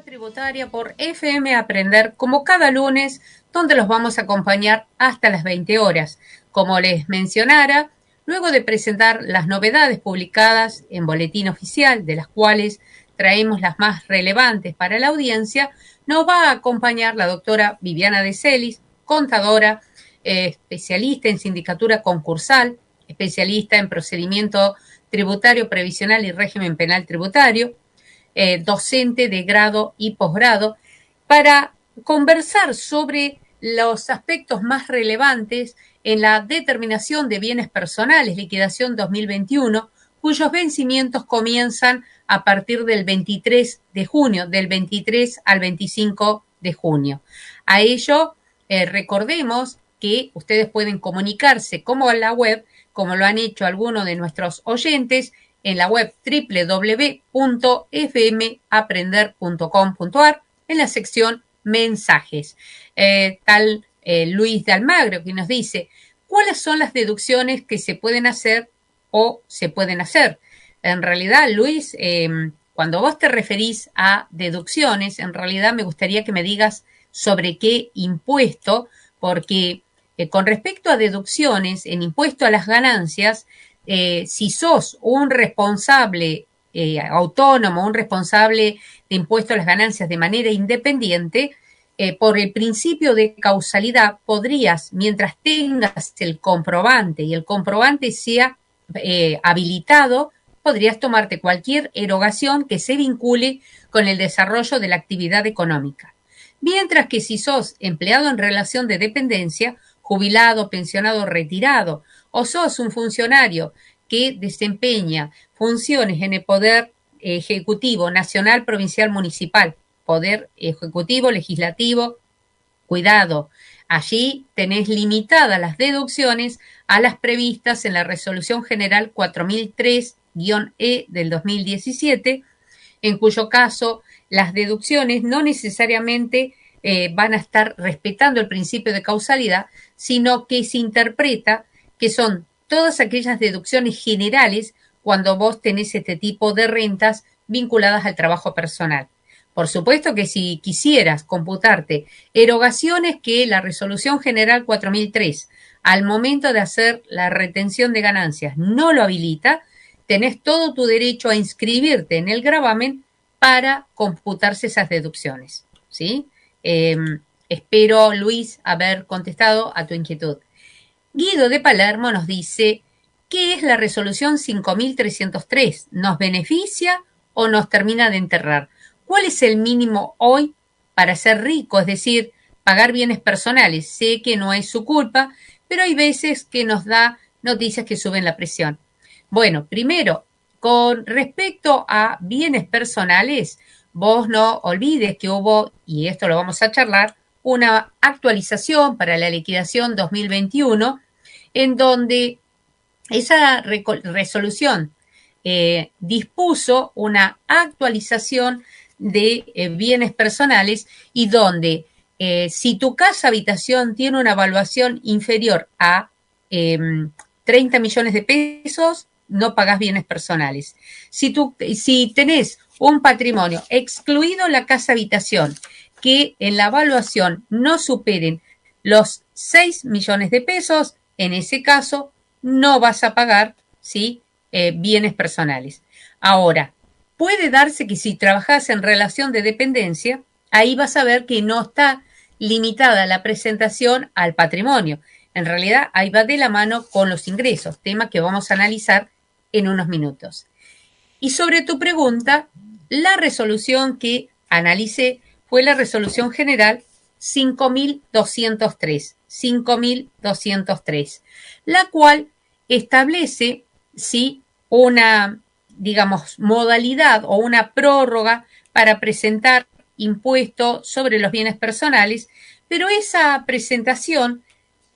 Tributaria por FM Aprender, como cada lunes, donde los vamos a acompañar hasta las 20 horas. Como les mencionara, luego de presentar las novedades publicadas en Boletín Oficial, de las cuales traemos las más relevantes para la audiencia, nos va a acompañar la doctora Viviana De Celis, contadora, especialista en sindicatura concursal, especialista en procedimiento tributario previsional y régimen penal tributario, docente de grado y posgrado, para conversar sobre los aspectos más relevantes en la determinación de bienes personales, liquidación 2021, cuyos vencimientos comienzan a partir del 23 de junio, del 23 al 25 de junio. A ello, recordemos que ustedes pueden comunicarse como en la web, como lo han hecho algunos de nuestros oyentes, en la web www.fmaprender.com.ar, en la sección mensajes. Luis de Almagro, que nos dice, ¿cuáles son las deducciones que se pueden hacer o se pueden hacer? En realidad, Luis, cuando vos te referís a deducciones, en realidad me gustaría que me digas sobre qué impuesto, porque con respecto a deducciones, en impuesto a las ganancias, si sos un responsable autónomo, un responsable de impuesto a las ganancias de manera independiente, por el principio de causalidad podrías, mientras tengas el comprobante y el comprobante sea habilitado, podrías tomarte cualquier erogación que se vincule con el desarrollo de la actividad económica. Mientras que si sos empleado en relación de dependencia, jubilado, pensionado, retirado, o sos un funcionario que desempeña funciones en el Poder Ejecutivo Nacional, Provincial, Municipal, Poder Ejecutivo, Legislativo, cuidado, allí tenés limitadas las deducciones a las previstas en la Resolución General 4003-E del 2017, en cuyo caso las deducciones no necesariamente van a estar respetando el principio de causalidad, sino que se interpreta que son todas aquellas deducciones generales cuando vos tenés este tipo de rentas vinculadas al trabajo personal. Por supuesto que si quisieras computarte erogaciones que la Resolución General 4003 al momento de hacer la retención de ganancias no lo habilita, tenés todo tu derecho a inscribirte en el gravamen para computarse esas deducciones, ¿sí? Espero, Luis, haber contestado a tu inquietud. Guido de Palermo nos dice, ¿qué es la resolución 5303? ¿Nos beneficia o nos termina de enterrar? ¿Cuál es el mínimo hoy para ser rico? Es decir, pagar bienes personales. Sé que no es su culpa, pero hay veces que nos da noticias que suben la presión. Bueno, primero, con respecto a bienes personales, vos no olvides que hubo, y esto lo vamos a charlar, una actualización para la liquidación 2021, en donde esa resolución dispuso una actualización de bienes personales y donde si tu casa habitación tiene una evaluación inferior a 30 millones de pesos, no pagás bienes personales. Si tenés un patrimonio, excluido la casa habitación, que en la evaluación no superen los 6 millones de pesos, en ese caso no vas a pagar, ¿sí? Bienes personales. Ahora, puede darse que si trabajas en relación de dependencia, ahí vas a ver que no está limitada la presentación al patrimonio. En realidad, ahí va de la mano con los ingresos, tema que vamos a analizar en unos minutos. Y sobre tu pregunta, la resolución que analicé fue la resolución general 5203, la cual establece, sí, una, digamos, modalidad o una prórroga para presentar impuesto sobre los bienes personales, pero esa presentación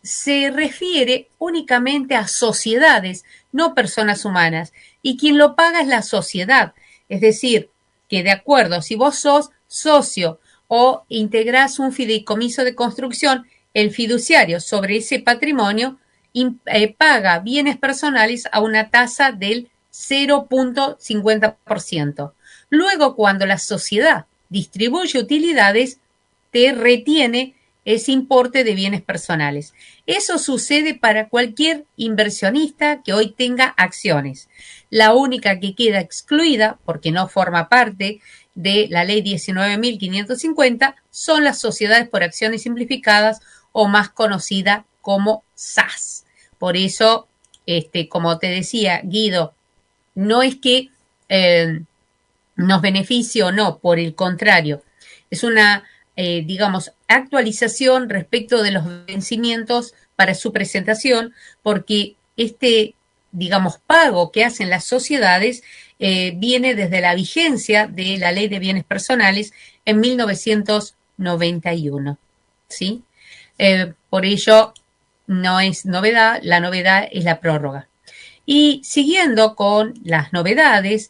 se refiere únicamente a sociedades, no personas humanas, y quien lo paga es la sociedad, es decir, que de acuerdo, si vos sos socio o integrás un fideicomiso de construcción, el fiduciario sobre ese patrimonio paga bienes personales a una tasa del 0.50%. Luego, cuando la sociedad distribuye utilidades, te retiene ese importe de bienes personales. Eso sucede para cualquier inversionista que hoy tenga acciones. La única que queda excluida, porque no forma parte de la ley 19.550, son las sociedades por acciones simplificadas, o más conocida como SAS. Por eso, como te decía, Guido, no es que nos beneficie o no, por el contrario, es una, digamos, actualización respecto de los vencimientos para su presentación, porque digamos, pago que hacen las sociedades viene desde la vigencia de la Ley de Bienes Personales en 1991, ¿sí? Por ello, no es novedad, la novedad es la prórroga. Y siguiendo con las novedades,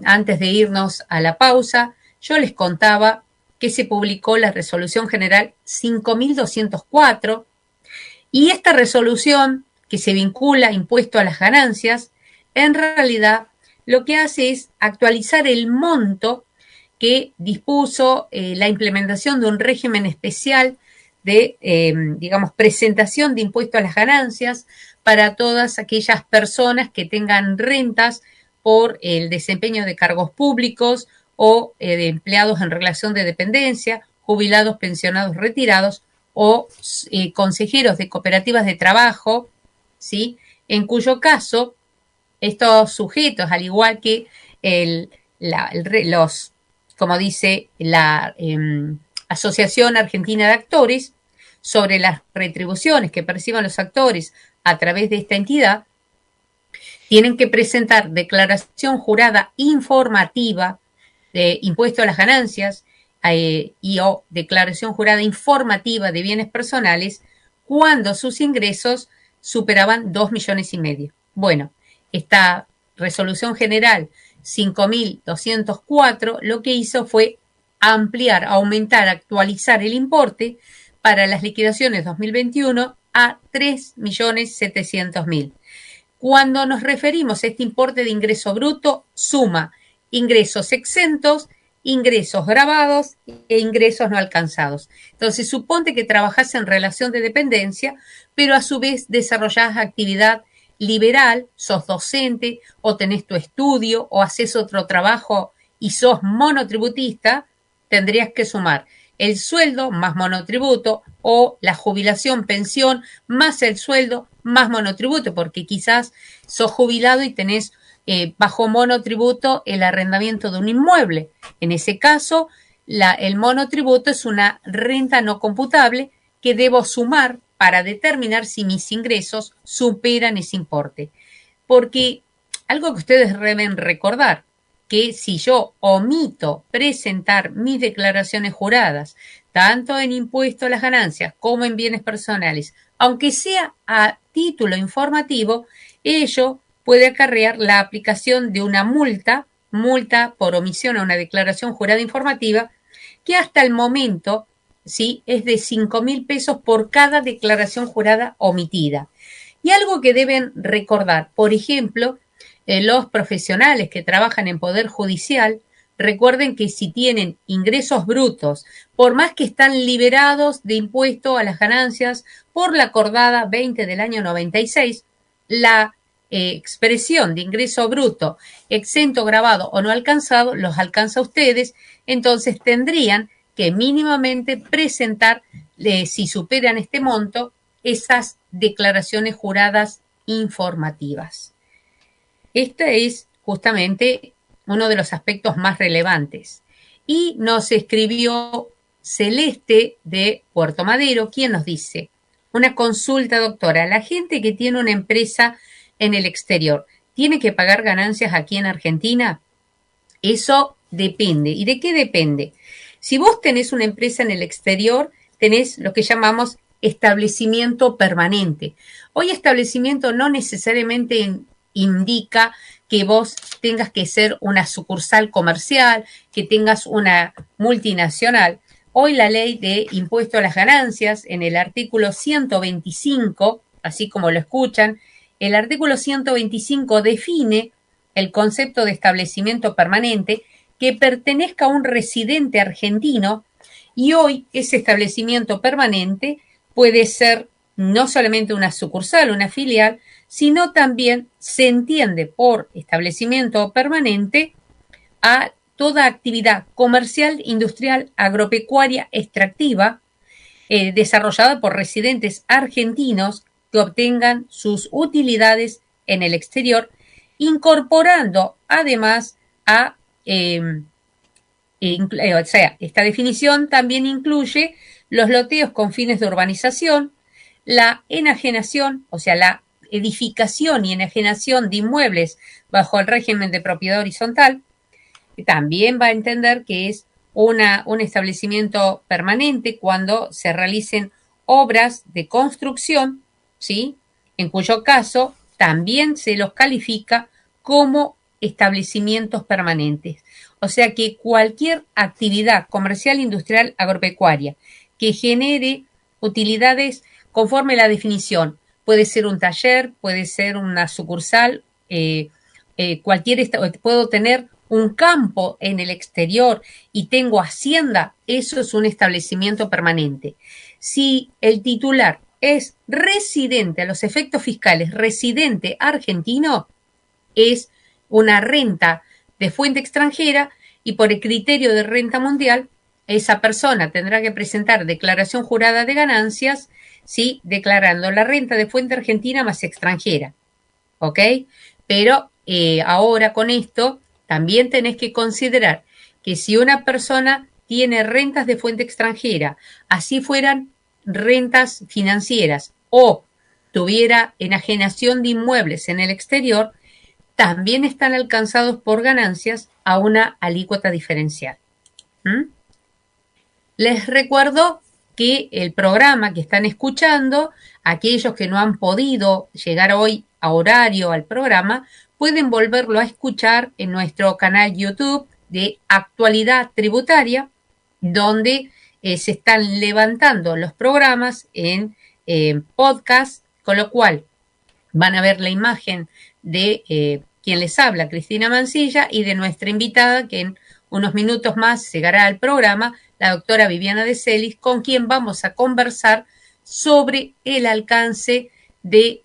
antes de irnos a la pausa, yo les contaba que se publicó la Resolución General 5.204, y esta resolución, que se vincula a impuesto a las ganancias, en realidad lo que hace es actualizar el monto que dispuso la implementación de un régimen especial de, digamos, presentación de impuesto a las ganancias para todas aquellas personas que tengan rentas por el desempeño de cargos públicos o de empleados en relación de dependencia, jubilados, pensionados, retirados o consejeros de cooperativas de trabajo, ¿sí? En cuyo caso, estos sujetos, al igual que los, como dice la Asociación Argentina de Actores, sobre las retribuciones que perciban los actores a través de esta entidad, tienen que presentar declaración jurada informativa de impuesto a las ganancias y o declaración jurada informativa de bienes personales cuando sus ingresos superaban 2,5 millones. Bueno, esta resolución general 5.204 lo que hizo fue ampliar, aumentar, actualizar el importe para las liquidaciones 2021 a 3.700.000. Cuando nos referimos a este importe de ingreso bruto, suma ingresos exentos, ingresos grabados e ingresos no alcanzados. Entonces, suponte que trabajas en relación de dependencia, pero a su vez desarrollás actividad liberal, sos docente o tenés tu estudio o haces otro trabajo y sos monotributista, tendrías que sumar el sueldo más monotributo o la jubilación, pensión más el sueldo más monotributo, porque quizás sos jubilado y tenés bajo monotributo el arrendamiento de un inmueble. En ese caso, el monotributo es una renta no computable que debo sumar para determinar si mis ingresos superan ese importe. Porque algo que ustedes deben recordar, que si yo omito presentar mis declaraciones juradas, tanto en impuesto a las ganancias como en bienes personales, aunque sea a título informativo, ello puede acarrear la aplicación de una multa por omisión a una declaración jurada informativa, que hasta el momento, ¿sí?, es de 5.000 pesos por cada declaración jurada omitida. Y algo que deben recordar, por ejemplo, los profesionales que trabajan en Poder Judicial, recuerden que si tienen ingresos brutos, por más que están liberados de impuesto a las ganancias por la acordada 20 del año 96, la expresión de ingreso bruto, exento, grabado o no alcanzado, los alcanza a ustedes, entonces tendrían que mínimamente presentar, si superan este monto, esas declaraciones juradas informativas. Este es justamente uno de los aspectos más relevantes. Y nos escribió Celeste de Puerto Madero, quien nos dice: una consulta, doctora, la gente que tiene una empresa en el exterior, ¿tiene que pagar ganancias aquí en Argentina? Eso depende. ¿Y de qué depende? Si vos tenés una empresa en el exterior, tenés lo que llamamos establecimiento permanente. Hoy establecimiento no necesariamente indica que vos tengas que ser una sucursal comercial, que tengas una multinacional. Hoy la ley de impuesto a las ganancias, en el artículo 125, así como lo escuchan, el artículo 125 define el concepto de establecimiento permanente, que pertenezca a un residente argentino y hoy ese establecimiento permanente puede ser no solamente una sucursal, una filial, sino también se entiende por establecimiento permanente a toda actividad comercial, industrial, agropecuaria, extractiva, desarrollada por residentes argentinos que obtengan sus utilidades en el exterior, incorporando además a, o sea, esta definición también incluye los loteos con fines de urbanización, la enajenación, o sea, la edificación y enajenación de inmuebles bajo el régimen de propiedad horizontal, que también va a entender que es un establecimiento permanente cuando se realicen obras de construcción, ¿sí? En cuyo caso también se los califica como establecimientos permanentes. O sea que cualquier actividad comercial, industrial, agropecuaria que genere utilidades conforme la definición, puede ser un taller, puede ser una sucursal, puedo tener un campo en el exterior y tengo hacienda, eso es un establecimiento permanente. Si el titular es residente, a los efectos fiscales, residente argentino, es una renta de fuente extranjera y por el criterio de renta mundial, esa persona tendrá que presentar declaración jurada de ganancias, ¿sí? Declarando la renta de fuente argentina más extranjera, ¿ok? Pero ahora con esto también tenés que considerar que si una persona tiene rentas de fuente extranjera, así fueran rentas financieras o tuviera enajenación de inmuebles en el exterior, también están alcanzados por ganancias a una alícuota diferencial. Les recuerdo que el programa que están escuchando, aquellos que no han podido llegar hoy a horario al programa, pueden volverlo a escuchar en nuestro canal YouTube de Actualidad Tributaria, donde se están levantando los programas en podcast, con lo cual van a ver la imagen de quien les habla, Cristina Mancilla, y de nuestra invitada, que en unos minutos más llegará al programa, la doctora Viviana de Celis, con quien vamos a conversar sobre el alcance de,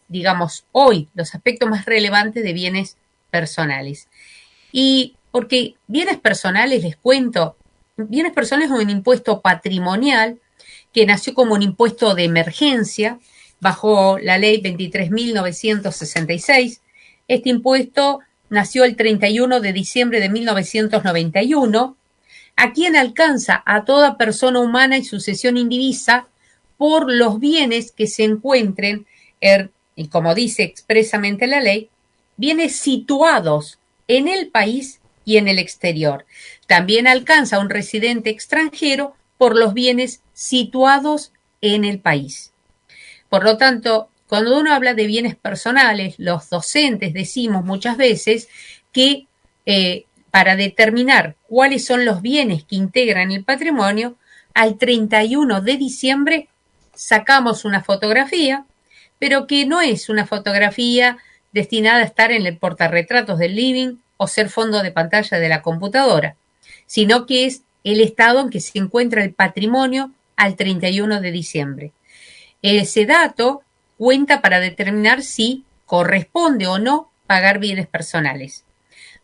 digamos, hoy, los aspectos más relevantes de bienes personales. Y porque bienes personales, les cuento, bienes personales es un impuesto patrimonial que nació como un impuesto de emergencia bajo la ley 23.966. Este impuesto nació el 31 de diciembre de 1991, a quien alcanza a toda persona humana y sucesión indivisa por los bienes que se encuentren, y como dice expresamente la ley, bienes situados en el país y en el exterior. También alcanza a un residente extranjero por los bienes situados en el país. Por lo tanto, cuando uno habla de bienes personales, los docentes decimos muchas veces que para determinar cuáles son los bienes que integran el patrimonio, al 31 de diciembre sacamos una fotografía, pero que no es una fotografía destinada a estar en el portarretratos del living o ser fondo de pantalla de la computadora, sino que es el estado en que se encuentra el patrimonio al 31 de diciembre. Ese dato cuenta para determinar si corresponde o no pagar bienes personales.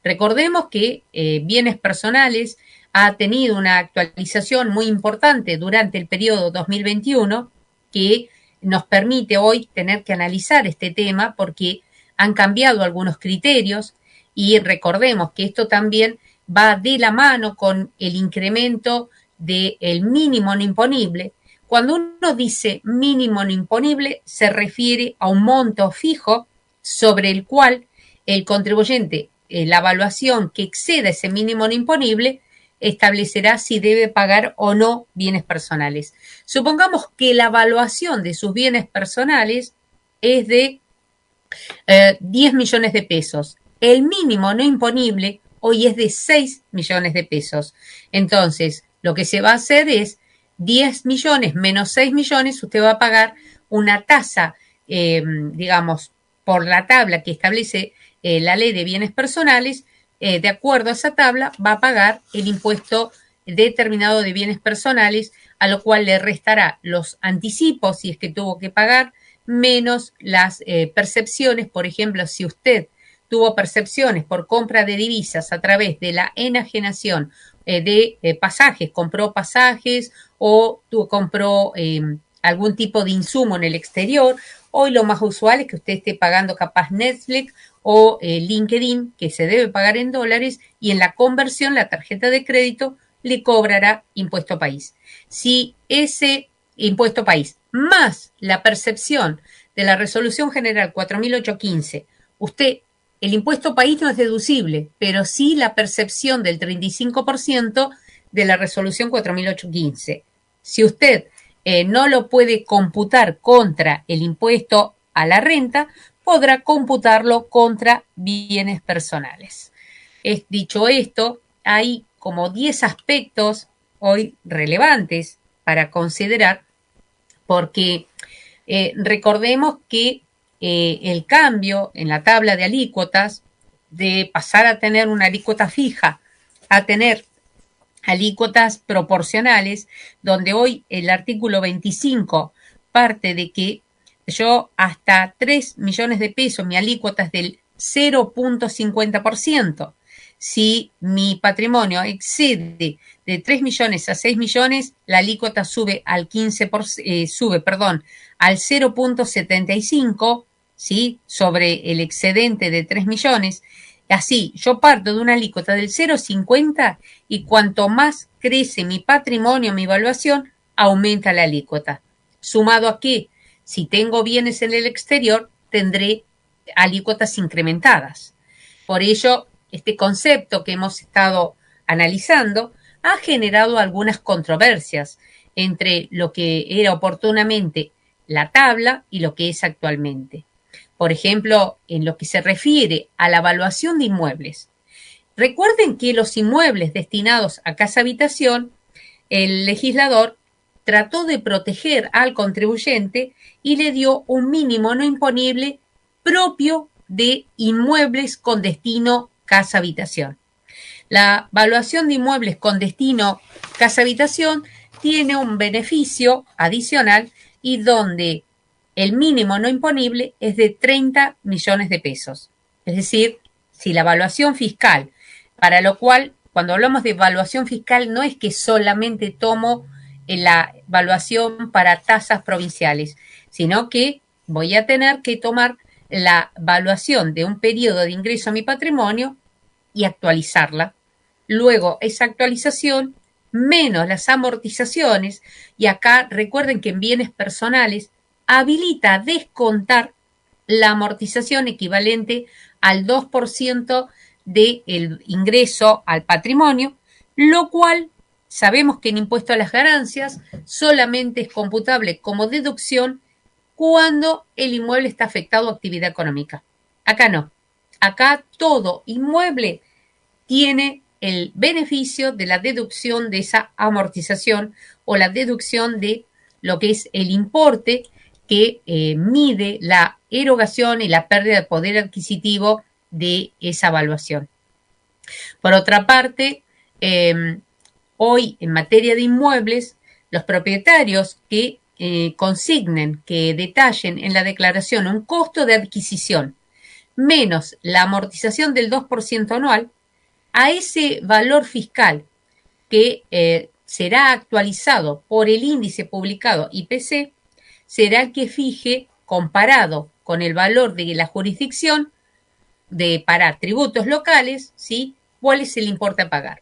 Recordemos que bienes personales ha tenido una actualización muy importante durante el periodo 2021 que nos permite hoy tener que analizar este tema porque han cambiado algunos criterios y recordemos que esto también va de la mano con el incremento del mínimo no imponible. Cuando uno dice mínimo no imponible, se refiere a un monto fijo sobre el cual el contribuyente, la evaluación que exceda ese mínimo no imponible, establecerá si debe pagar o no bienes personales. Supongamos que la evaluación de sus bienes personales es de 10 millones de pesos. El mínimo no imponible hoy es de 6 millones de pesos. Entonces, lo que se va a hacer es 10 millones menos 6 millones, usted va a pagar una tasa, digamos, por la tabla que establece la ley de bienes personales, de acuerdo a esa tabla, va a pagar el impuesto determinado de bienes personales, a lo cual le restará los anticipos, si es que tuvo que pagar, menos las percepciones. Por ejemplo, si usted tuvo percepciones por compra de divisas a través de la enajenación de pasajes, compró pasajes o compró algún tipo de insumo en el exterior. Hoy lo más usual es que usted esté pagando capaz Netflix o LinkedIn, que se debe pagar en dólares, y en la conversión la tarjeta de crédito le cobrará impuesto país. Si ese impuesto país más la percepción de la resolución general 4815, usted, el impuesto país no es deducible, pero sí la percepción del 35% de la resolución 4815. Si usted no lo puede computar contra el impuesto a la renta, podrá computarlo contra bienes personales. Dicho esto, hay como 10 aspectos hoy relevantes para considerar, porque recordemos que el cambio en la tabla de alícuotas, de pasar a tener una alícuota fija a tener alícuotas proporcionales, donde hoy el artículo 25 parte de que yo hasta 3 millones de pesos, mi alícuota es del 0.50%. Si mi patrimonio excede de 3 millones a 6 millones, la alícuota sube al 15%, al 0.75, ¿sí? Sobre el excedente de 3 millones. Así, yo parto de una alícuota del 0,50 y cuanto más crece mi patrimonio, mi evaluación, aumenta la alícuota. Sumado a que, si tengo bienes en el exterior, tendré alícuotas incrementadas. Por ello, este concepto que hemos estado analizando ha generado algunas controversias entre lo que era oportunamente la tabla y lo que es actualmente. Por ejemplo, en lo que se refiere a la evaluación de inmuebles. Recuerden que los inmuebles destinados a casa habitación, el legislador trató de proteger al contribuyente y le dio un mínimo no imponible propio de inmuebles con destino casa habitación. La evaluación de inmuebles con destino casa habitación tiene un beneficio adicional y donde el mínimo no imponible es de 30 millones de pesos. Es decir, si la evaluación fiscal, para lo cual, cuando hablamos de evaluación fiscal, no es que solamente tomo la evaluación para tasas provinciales, sino que voy a tener que tomar la evaluación de un periodo de ingreso a mi patrimonio y actualizarla. Luego, esa actualización menos las amortizaciones, y acá recuerden que en bienes personales habilita descontar la amortización equivalente al 2% del ingreso al patrimonio, lo cual sabemos que en impuesto a las ganancias solamente es computable como deducción cuando el inmueble está afectado a actividad económica. Acá no. Acá todo inmueble tiene el beneficio de la deducción de esa amortización o la deducción de lo que es el importe que mide la erogación y la pérdida de poder adquisitivo de esa evaluación. Por otra parte, hoy en materia de inmuebles, los propietarios que consignen, que detallen en la declaración un costo de adquisición menos la amortización del 2% anual, a ese valor fiscal que será actualizado por el índice publicado IPC, será el que fije, comparado con el valor de la jurisdicción para tributos locales, ¿sí?, cuál es el importe a pagar.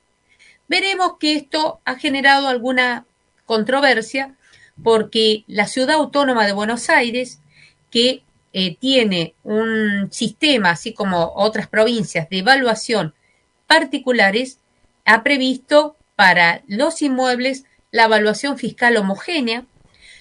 Veremos que esto ha generado alguna controversia porque la Ciudad Autónoma de Buenos Aires, que tiene un sistema, así como otras provincias, de evaluación particulares, ha previsto para los inmuebles la evaluación fiscal homogénea,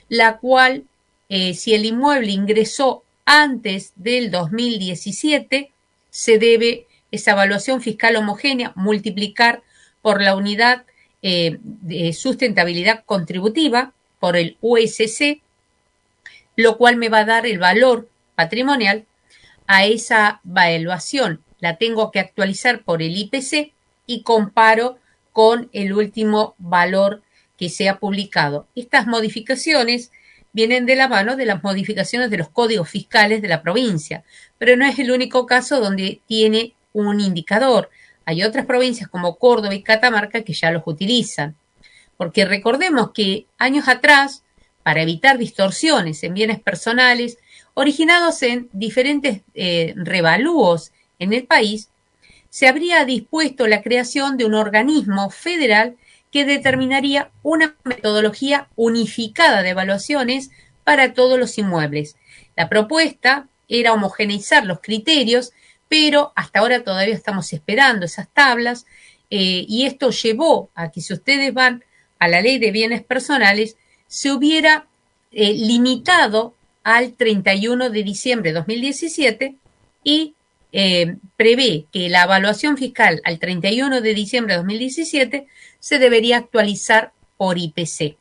la cual, si el inmueble ingresó antes del 2017, se debe esa evaluación fiscal homogénea multiplicar por la unidad de sustentabilidad contributiva, por el USC, lo cual me va a dar el valor patrimonial a esa evaluación la tengo que actualizar por el IPC y comparo con el último valor que se ha publicado. Estas modificaciones vienen de la mano de las modificaciones de los códigos fiscales de la provincia, pero no es el único caso donde tiene un indicador. Hay otras provincias como Córdoba y Catamarca que ya los utilizan, porque recordemos que años atrás, para evitar distorsiones en bienes personales originados en diferentes revalúos en el país, se habría dispuesto la creación de un organismo federal que determinaría una metodología unificada de evaluaciones para todos los inmuebles. La propuesta era homogeneizar los criterios, pero hasta ahora todavía estamos esperando esas tablas, y esto llevó a que, si ustedes van a la ley de bienes personales, se hubiera limitado al 31 de diciembre de 2017 y prevé que la evaluación fiscal al 31 de diciembre de 2017 se debería actualizar por IPC.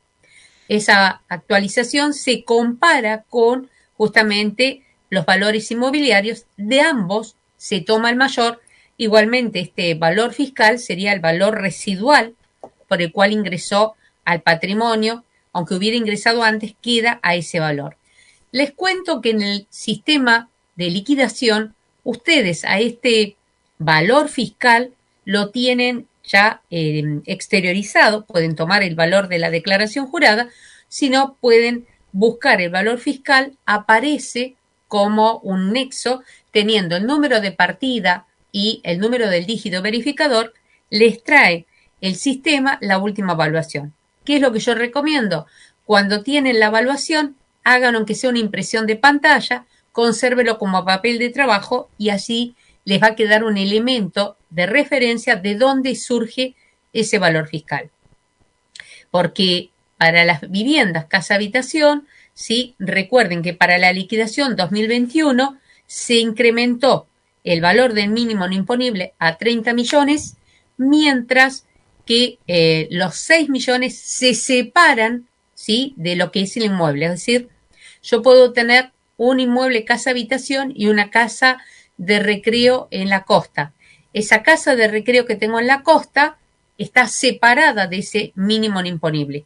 Esa actualización se compara con justamente los valores inmobiliarios de ambos, se toma el mayor. Igualmente, este valor fiscal sería el valor residual por el cual ingresó al patrimonio, aunque hubiera ingresado antes, queda a ese valor. Les cuento que en el sistema de liquidación, ustedes a este valor fiscal lo tienen ya exteriorizado, pueden tomar el valor de la declaración jurada, si no pueden buscar el valor fiscal, aparece como un nexo teniendo el número de partida y el número del dígito verificador, les trae el sistema la última evaluación. ¿Qué es lo que yo recomiendo? Cuando tienen la evaluación, hagan aunque sea una impresión de pantalla, consérvelo como papel de trabajo y así les va a quedar un elemento de referencia de dónde surge ese valor fiscal. Porque para las viviendas casa habitación, ¿sí? Recuerden que para la liquidación 2021 se incrementó el valor del mínimo no imponible a 30 millones, mientras que los 6 millones se separan, ¿sí?, de lo que es el inmueble. Es decir, yo puedo tener un inmueble casa habitación y una casa de recreo en la costa. Esa casa de recreo que tengo en la costa está separada de ese mínimo no imponible.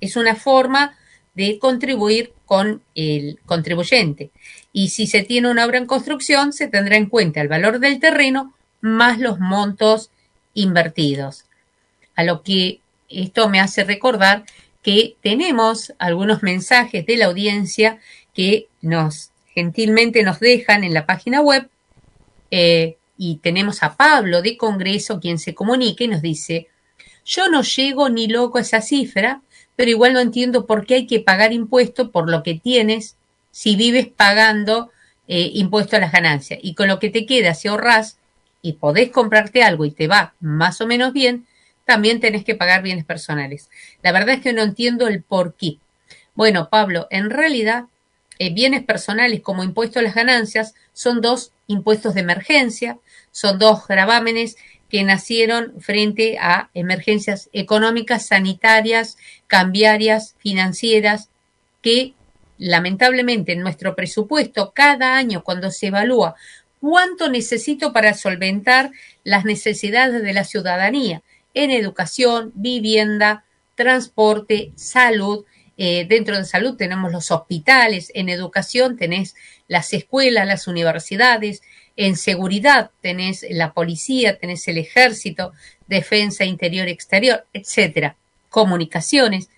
Es una forma de contribuir con el contribuyente. Y si se tiene una obra en construcción, se tendrá en cuenta el valor del terreno más los montos invertidos. A lo que esto me hace recordar que tenemos algunos mensajes de la audiencia que gentilmente nos dejan en la página web, y tenemos a Pablo de Congreso, quien se comunica y nos dice: yo no llego ni loco a esa cifra, pero igual no entiendo por qué hay que pagar impuesto por lo que tienes si vives pagando impuesto a las ganancias, y con lo que te queda, si ahorrás y podés comprarte algo y te va más o menos bien, también tenés que pagar bienes personales. La verdad es que no entiendo el por qué. Bueno, Pablo, en realidad, bienes personales como impuesto a las ganancias son dos impuestos de emergencia, son dos gravámenes que nacieron frente a emergencias económicas, sanitarias, cambiarias, financieras, que lamentablemente en nuestro presupuesto cada año, cuando se evalúa cuánto necesito para solventar las necesidades de la ciudadanía en educación, vivienda, transporte, salud. Dentro de salud tenemos los hospitales, en educación tenés las escuelas, las universidades, en seguridad tenés la policía, tenés el ejército, defensa interior, exterior, etcétera. Comunicaciones.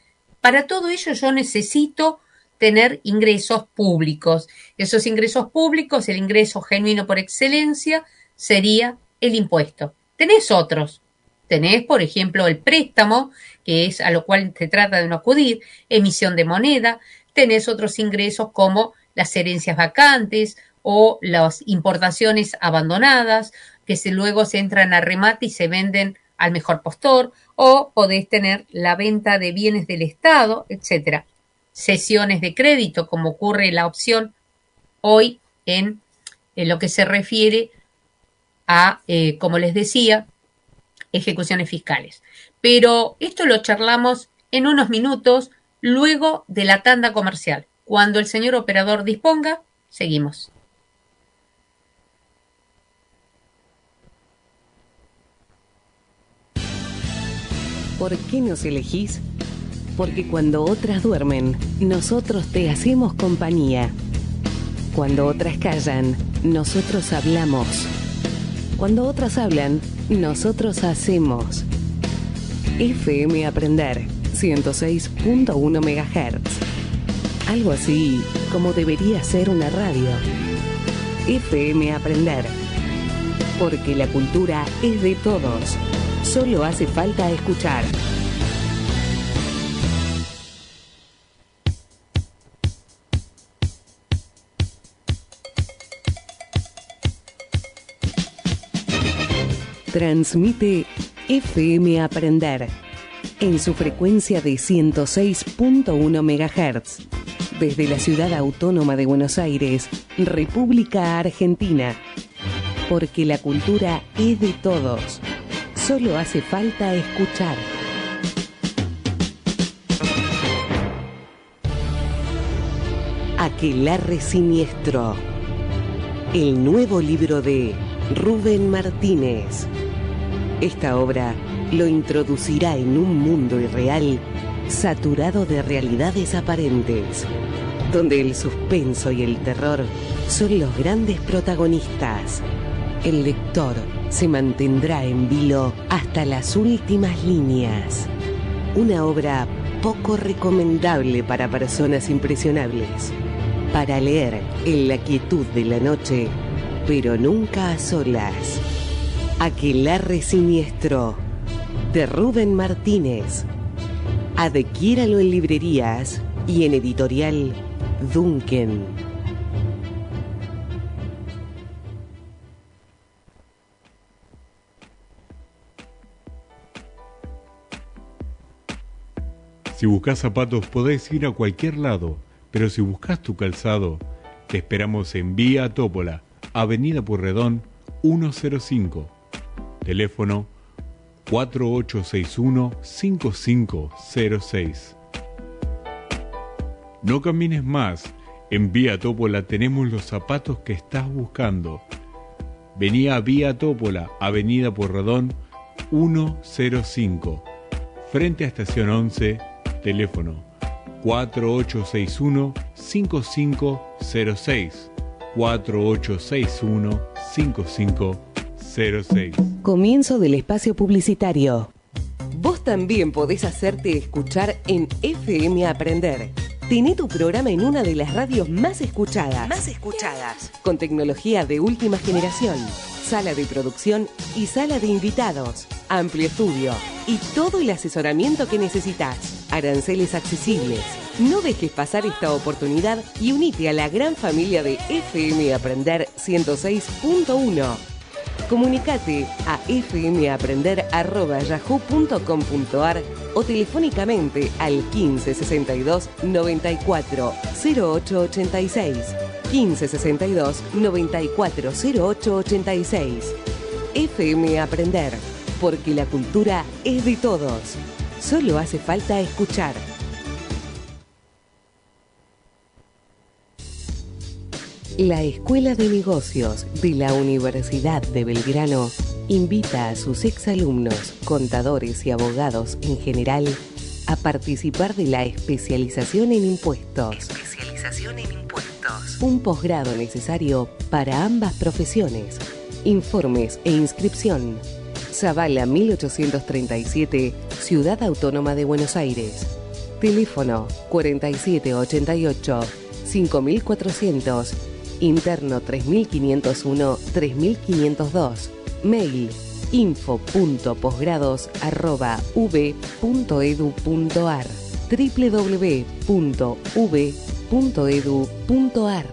Para todo ello yo necesito tener ingresos públicos. Esos ingresos públicos, el ingreso genuino por excelencia, sería el impuesto. Tenés otros. Tenés, por ejemplo, el préstamo, que es a lo cual se trata de no acudir, emisión de moneda. Tenés otros ingresos como las herencias vacantes o las importaciones abandonadas, que luego se entran a remate y se venden al mejor postor, o podés tener la venta de bienes del Estado, etcétera. Cesiones de crédito, como ocurre la opción hoy en lo que se refiere a, como les decía, ejecuciones fiscales. Pero esto lo charlamos en unos minutos luego de la tanda comercial. Cuando el señor operador disponga, seguimos. ¿Por qué nos elegís? Porque cuando otras duermen, nosotros te hacemos compañía. Cuando otras callan, nosotros hablamos. Cuando otras hablan, nosotros hacemos. FM Aprender, 106.1 MHz. Algo así como debería ser una radio. FM Aprender. Porque la cultura es de todos. Solo hace falta escuchar. Transmite FM Aprender en su frecuencia de 106.1 MHz desde la Ciudad Autónoma de Buenos Aires, República Argentina. Porque la cultura es de todos. Solo hace falta escuchar. Aquelarre Siniestro. El nuevo libro de Rubén Martínez. Esta obra lo introducirá en un mundo irreal saturado de realidades aparentes, donde el suspenso y el terror son los grandes protagonistas. El lector se mantendrá en vilo hasta las últimas líneas. Una obra poco recomendable para personas impresionables, para leer en la quietud de la noche, pero nunca a solas. Aquelarre Siniestro, de Rubén Martínez. Adquiéralo en librerías y en editorial Duncan. Si buscas zapatos podés ir a cualquier lado, pero si buscas tu calzado, te esperamos en Vía Tópola, Avenida Pueyrredón 105. Teléfono 4861-5506. No camines más, en Vía Tópola tenemos los zapatos que estás buscando. Vení a Vía Tópola, Avenida Pueyrredón 105, frente a Estación 11, teléfono 4861-5506, 4861-5506. Comienzo del espacio publicitario. Vos también podés hacerte escuchar en FM Aprender. Tené tu programa en una de las radios más escuchadas. Con tecnología de última generación, sala de producción y sala de invitados, amplio estudio y todo el asesoramiento que necesitas. Aranceles accesibles. No dejes pasar esta oportunidad y unite a la gran familia de FM Aprender 106.1. Comunicate a fmaprender@yahoo.com.ar o telefónicamente al 1562 94 0886. 1562 94 0886. FM Aprender, porque la cultura es de todos. Solo hace falta escuchar. La Escuela de Negocios de la Universidad de Belgrano invita a sus exalumnos, contadores y abogados en general a participar de la especialización en impuestos. Un posgrado necesario para ambas profesiones. Informes e inscripción. Zavala 1837, Ciudad Autónoma de Buenos Aires. Teléfono 4788-5400. Interno 3501-3502. Mail info.posgrados@v.edu.ar www.v.edu.ar.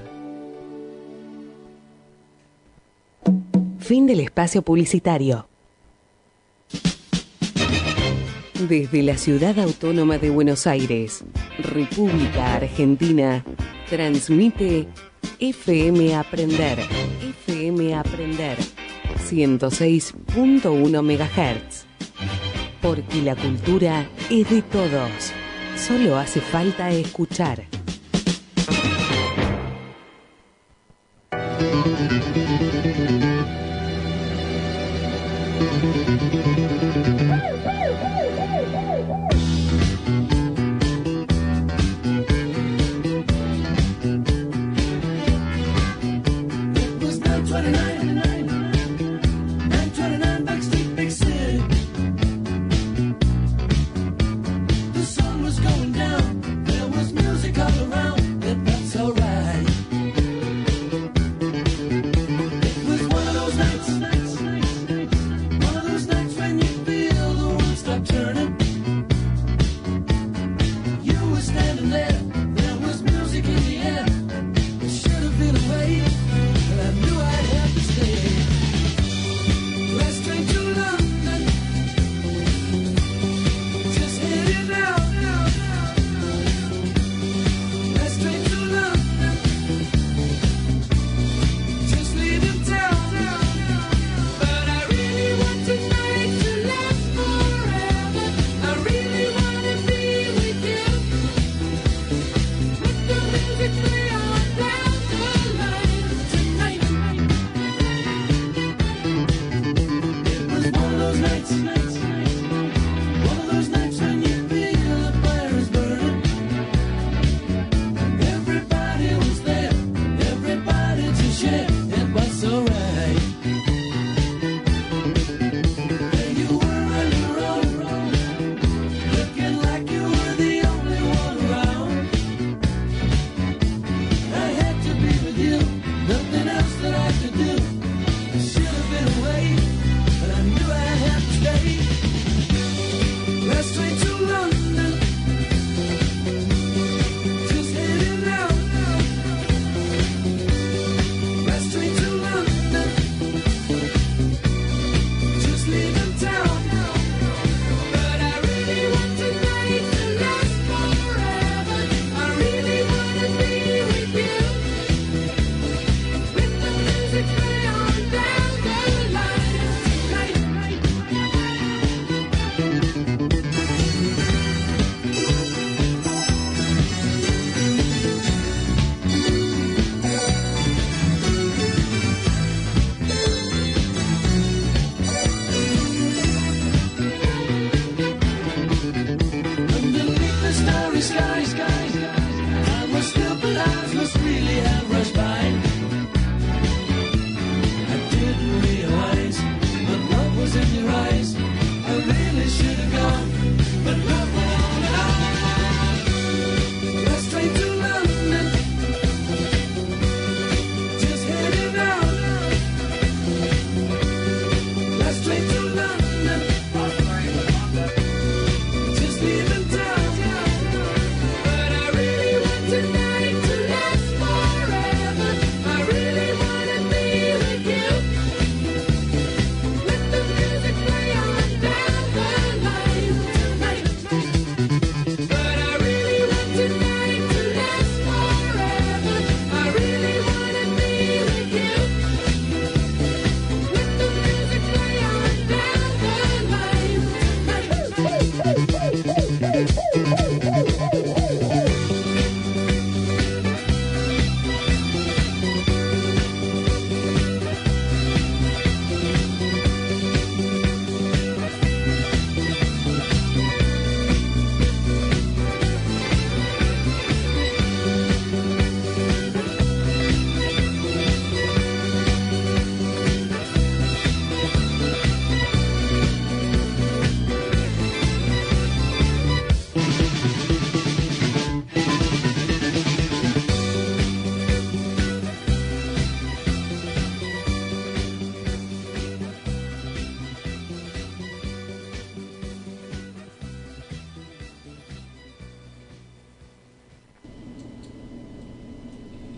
Fin del espacio publicitario. Desde la Ciudad Autónoma de Buenos Aires, República Argentina, transmite FM Aprender. FM Aprender, 106.1 MHz. Porque la cultura es de todos. Solo hace falta escuchar.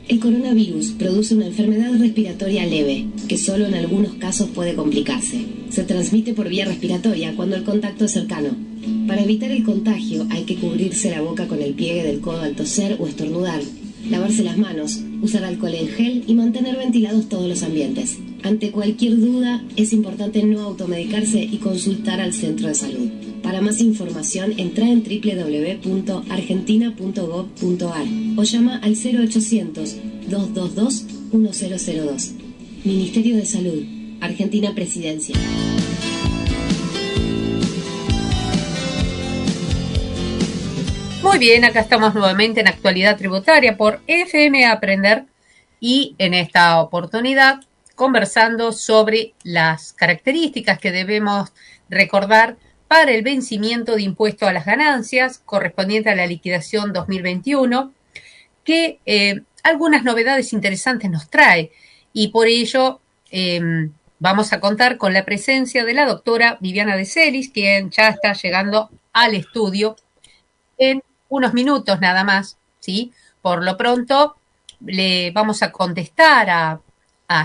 El coronavirus produce una enfermedad respiratoria leve, que solo en algunos casos puede complicarse. Se transmite por vía respiratoria cuando el contacto es cercano. Para evitar el contagio hay que cubrirse la boca con el pliegue del codo al toser o estornudar, lavarse las manos, usar alcohol en gel y mantener ventilados todos los ambientes. Ante cualquier duda, es importante no automedicarse y consultar al centro de salud. Para más información, entra en www.argentina.gov.ar o llama al 0800-222-1002. Ministerio de Salud, Argentina Presidencia. Muy bien, acá estamos nuevamente en Actualidad Tributaria por FM Aprender y en esta oportunidad conversando sobre las características que debemos recordar para el vencimiento de impuesto a las ganancias correspondiente a la liquidación 2021, que algunas novedades interesantes nos trae y por ello vamos a contar con la presencia de la doctora Viviana De Celis, quien ya está llegando al estudio en unos minutos nada más, ¿sí? Por lo pronto le vamos a contestar a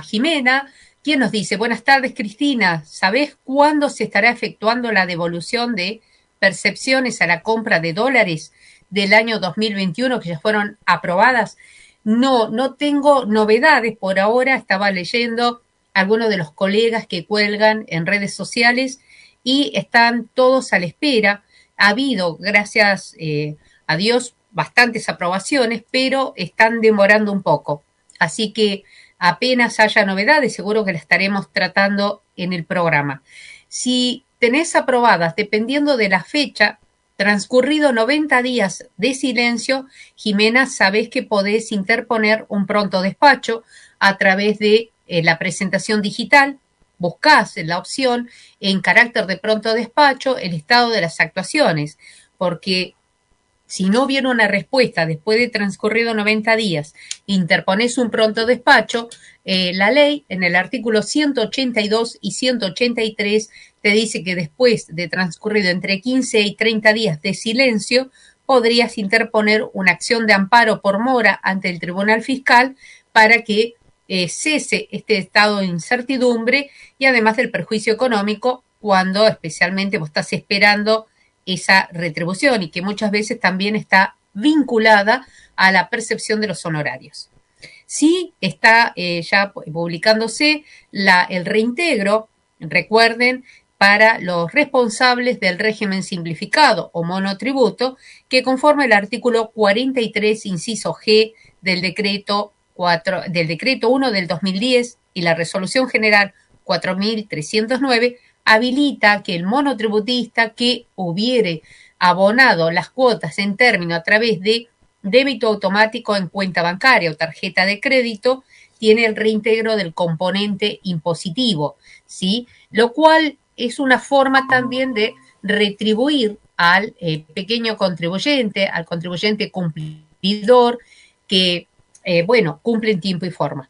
Jimena, quien nos dice: buenas tardes, Cristina, ¿sabés cuándo se estará efectuando la devolución de percepciones a la compra de dólares del año 2021 que ya fueron aprobadas? No tengo novedades por ahora, estaba leyendo algunos de los colegas que cuelgan en redes sociales y están todos a la espera. Ha habido, gracias a Dios, bastantes aprobaciones, pero están demorando un poco. Así que apenas haya novedades, seguro que la estaremos tratando en el programa. Si tenés aprobadas, dependiendo de la fecha, transcurrido 90 días de silencio, Jimena, sabés que podés interponer un pronto despacho a través de la presentación digital. Buscás la opción en carácter de pronto despacho el estado de las actuaciones, porque si no viene una respuesta después de transcurrido 90 días, interponés un pronto despacho, la ley en el artículo 182 y 183 te dice que después de transcurrido entre 15 y 30 días de silencio, podrías interponer una acción de amparo por mora ante el Tribunal Fiscal para que cese este estado de incertidumbre y además del perjuicio económico cuando especialmente vos estás esperando esa retribución y que muchas veces también está vinculada a la percepción de los honorarios. Sí está ya publicándose el reintegro, recuerden, para los responsables del régimen simplificado o monotributo, que conforme el artículo 43, inciso G del decreto 1 del 2010 y la resolución general 4309, habilita que el monotributista que hubiere abonado las cuotas en término a través de débito automático en cuenta bancaria o tarjeta de crédito tiene el reintegro del componente impositivo, ¿sí? Lo cual es una forma también de retribuir al pequeño contribuyente, al contribuyente cumplidor que, cumple en tiempo y forma.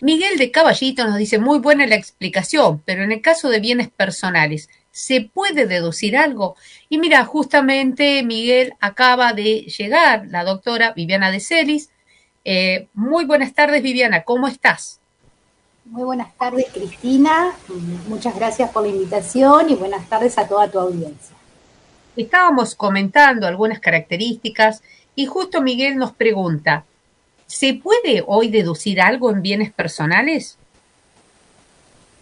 Miguel de Caballito nos dice: muy buena la explicación, pero en el caso de bienes personales, ¿se puede deducir algo? Y mira, justamente Miguel, acaba de llegar la doctora Viviana De Celis. Muy buenas tardes, Viviana, ¿cómo estás? Muy buenas tardes, Cristina. Muchas gracias por la invitación y buenas tardes a toda tu audiencia. Estábamos comentando algunas características y justo Miguel nos pregunta: ¿se puede hoy deducir algo en bienes personales?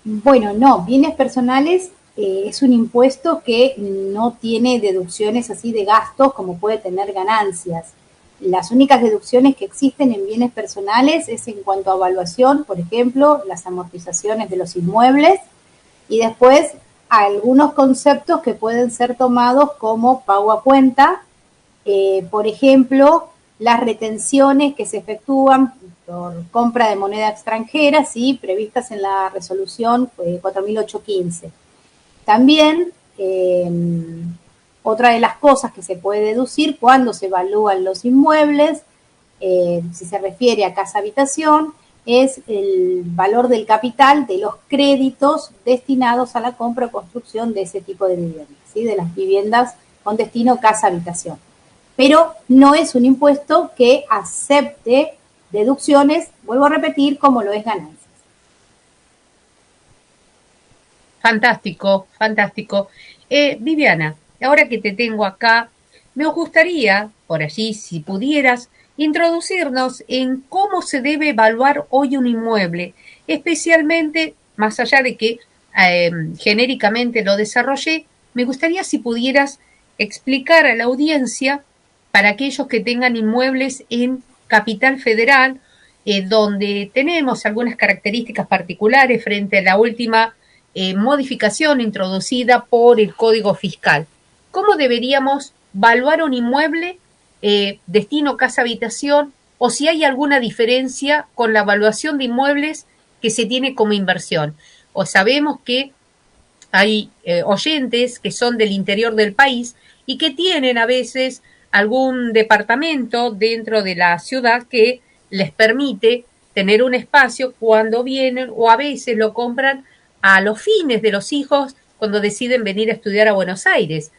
Bueno, no, bienes personales es un impuesto que no tiene deducciones así de gastos como puede tener ganancias. Las únicas deducciones que existen en bienes personales es en cuanto a evaluación, por ejemplo, las amortizaciones de los inmuebles y después algunos conceptos que pueden ser tomados como pago a cuenta, por ejemplo, las retenciones que se efectúan por compra de moneda extranjera, ¿sí?, previstas en la resolución 4815. También, otra de las cosas que se puede deducir cuando se evalúan los inmuebles, si se refiere a casa-habitación, es el valor del capital de los créditos destinados a la compra o construcción de ese tipo de viviendas, ¿sí?, de las viviendas con destino casa-habitación. Pero no es un impuesto que acepte deducciones, vuelvo a repetir, como lo es ganancias. Fantástico, fantástico. Viviana, ahora que te tengo acá, me gustaría, por allí, si pudieras, introducirnos en cómo se debe evaluar hoy un inmueble, especialmente, más allá de que genéricamente lo desarrollé, me gustaría si pudieras explicar a la audiencia, para aquellos que tengan inmuebles en Capital Federal, donde tenemos algunas características particulares frente a la última modificación introducida por el Código Fiscal. ¿Cómo deberíamos valuar un inmueble, destino casa-habitación, o si hay alguna diferencia con la evaluación de inmuebles que se tiene como inversión? O sabemos que hay oyentes que son del interior del país y que tienen a veces algún departamento dentro de la ciudad que les permite tener un espacio cuando vienen, o a veces lo compran a los fines de los hijos cuando deciden venir a estudiar a Buenos Aires.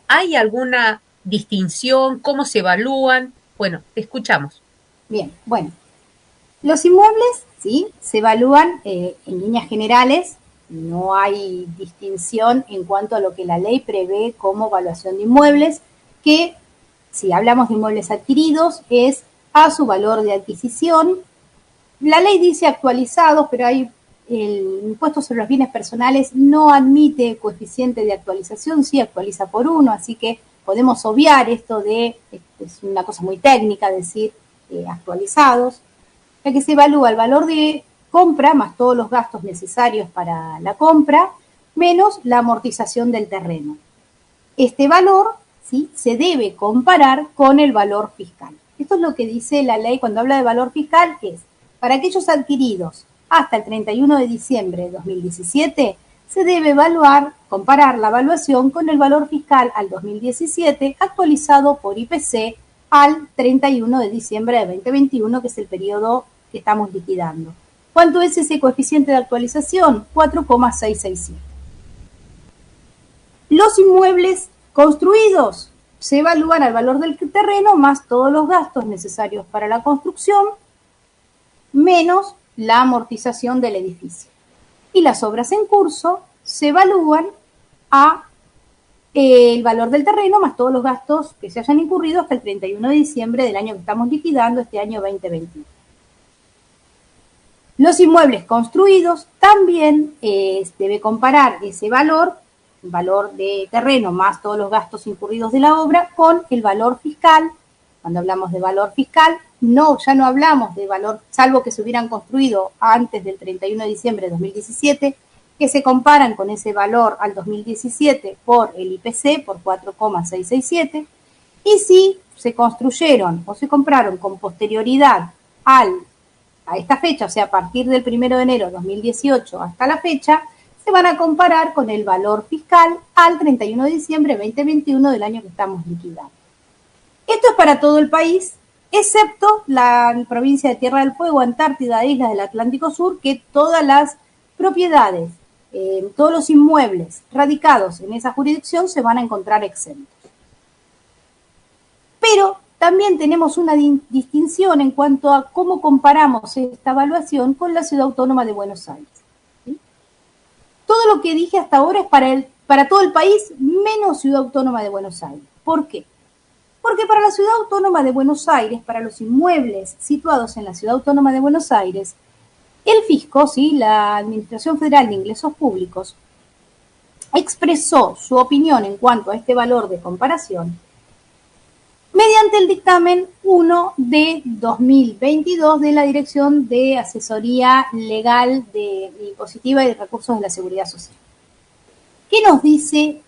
¿Hay alguna distinción? ¿Cómo se evalúan? Bueno, te escuchamos. Bien, bueno, los inmuebles, sí, se evalúan en líneas generales, no hay distinción en cuanto a lo que la ley prevé como evaluación de inmuebles, que si hablamos de inmuebles adquiridos es a su valor de adquisición. La ley dice actualizados, pero hay el impuesto sobre los bienes personales no admite coeficiente de actualización, sí actualiza por 1, así que podemos obviar esto de, es una cosa muy técnica decir actualizados, ya que se evalúa el valor de compra más todos los gastos necesarios para la compra, menos la amortización del terreno. Este valor, ¿sí?, se debe comparar con el valor fiscal. Esto es lo que dice la ley cuando habla de valor fiscal, es para aquellos adquiridos hasta el 31 de diciembre de 2017, se debe evaluar, comparar la evaluación con el valor fiscal al 2017 actualizado por IPC al 31 de diciembre de 2021, que es el periodo que estamos liquidando. ¿Cuánto es ese coeficiente de actualización? 4,667. Los inmuebles construidos se evalúan al valor del terreno más todos los gastos necesarios para la construcción, menos la amortización del edificio. Y las obras en curso se evalúan a el valor del terreno más todos los gastos que se hayan incurrido hasta el 31 de diciembre del año que estamos liquidando, este año 2021. Los inmuebles construidos también debe comparar ese valor de terreno más todos los gastos incurridos de la obra, con el valor fiscal. Cuando hablamos de valor fiscal, ya no hablamos de valor, salvo que se hubieran construido antes del 31 de diciembre de 2017, que se comparan con ese valor al 2017 por el IPC, por 4,667, y si se construyeron o se compraron con posterioridad a esta fecha, o sea, a partir del 1 de enero de 2018 hasta la fecha, se van a comparar con el valor fiscal al 31 de diciembre de 2021 del año que estamos liquidando. Esto es para todo el país, excepto la provincia de Tierra del Fuego, Antártida e Islas del Atlántico Sur, que todas las propiedades, todos los inmuebles radicados en esa jurisdicción se van a encontrar exentos. Pero también tenemos una distinción en cuanto a cómo comparamos esta evaluación con la Ciudad Autónoma de Buenos Aires. ¿Sí? Todo lo que dije hasta ahora es para todo el país, menos Ciudad Autónoma de Buenos Aires. ¿Por qué? Porque para la Ciudad Autónoma de Buenos Aires, para los inmuebles situados en la Ciudad Autónoma de Buenos Aires, el fisco, ¿sí?, la Administración Federal de Ingresos Públicos, expresó su opinión en cuanto a este valor de comparación mediante el dictamen 1 de 2022 de la Dirección de Asesoría Legal Impositiva y de Recursos de la Seguridad Social. ¿Qué nos dice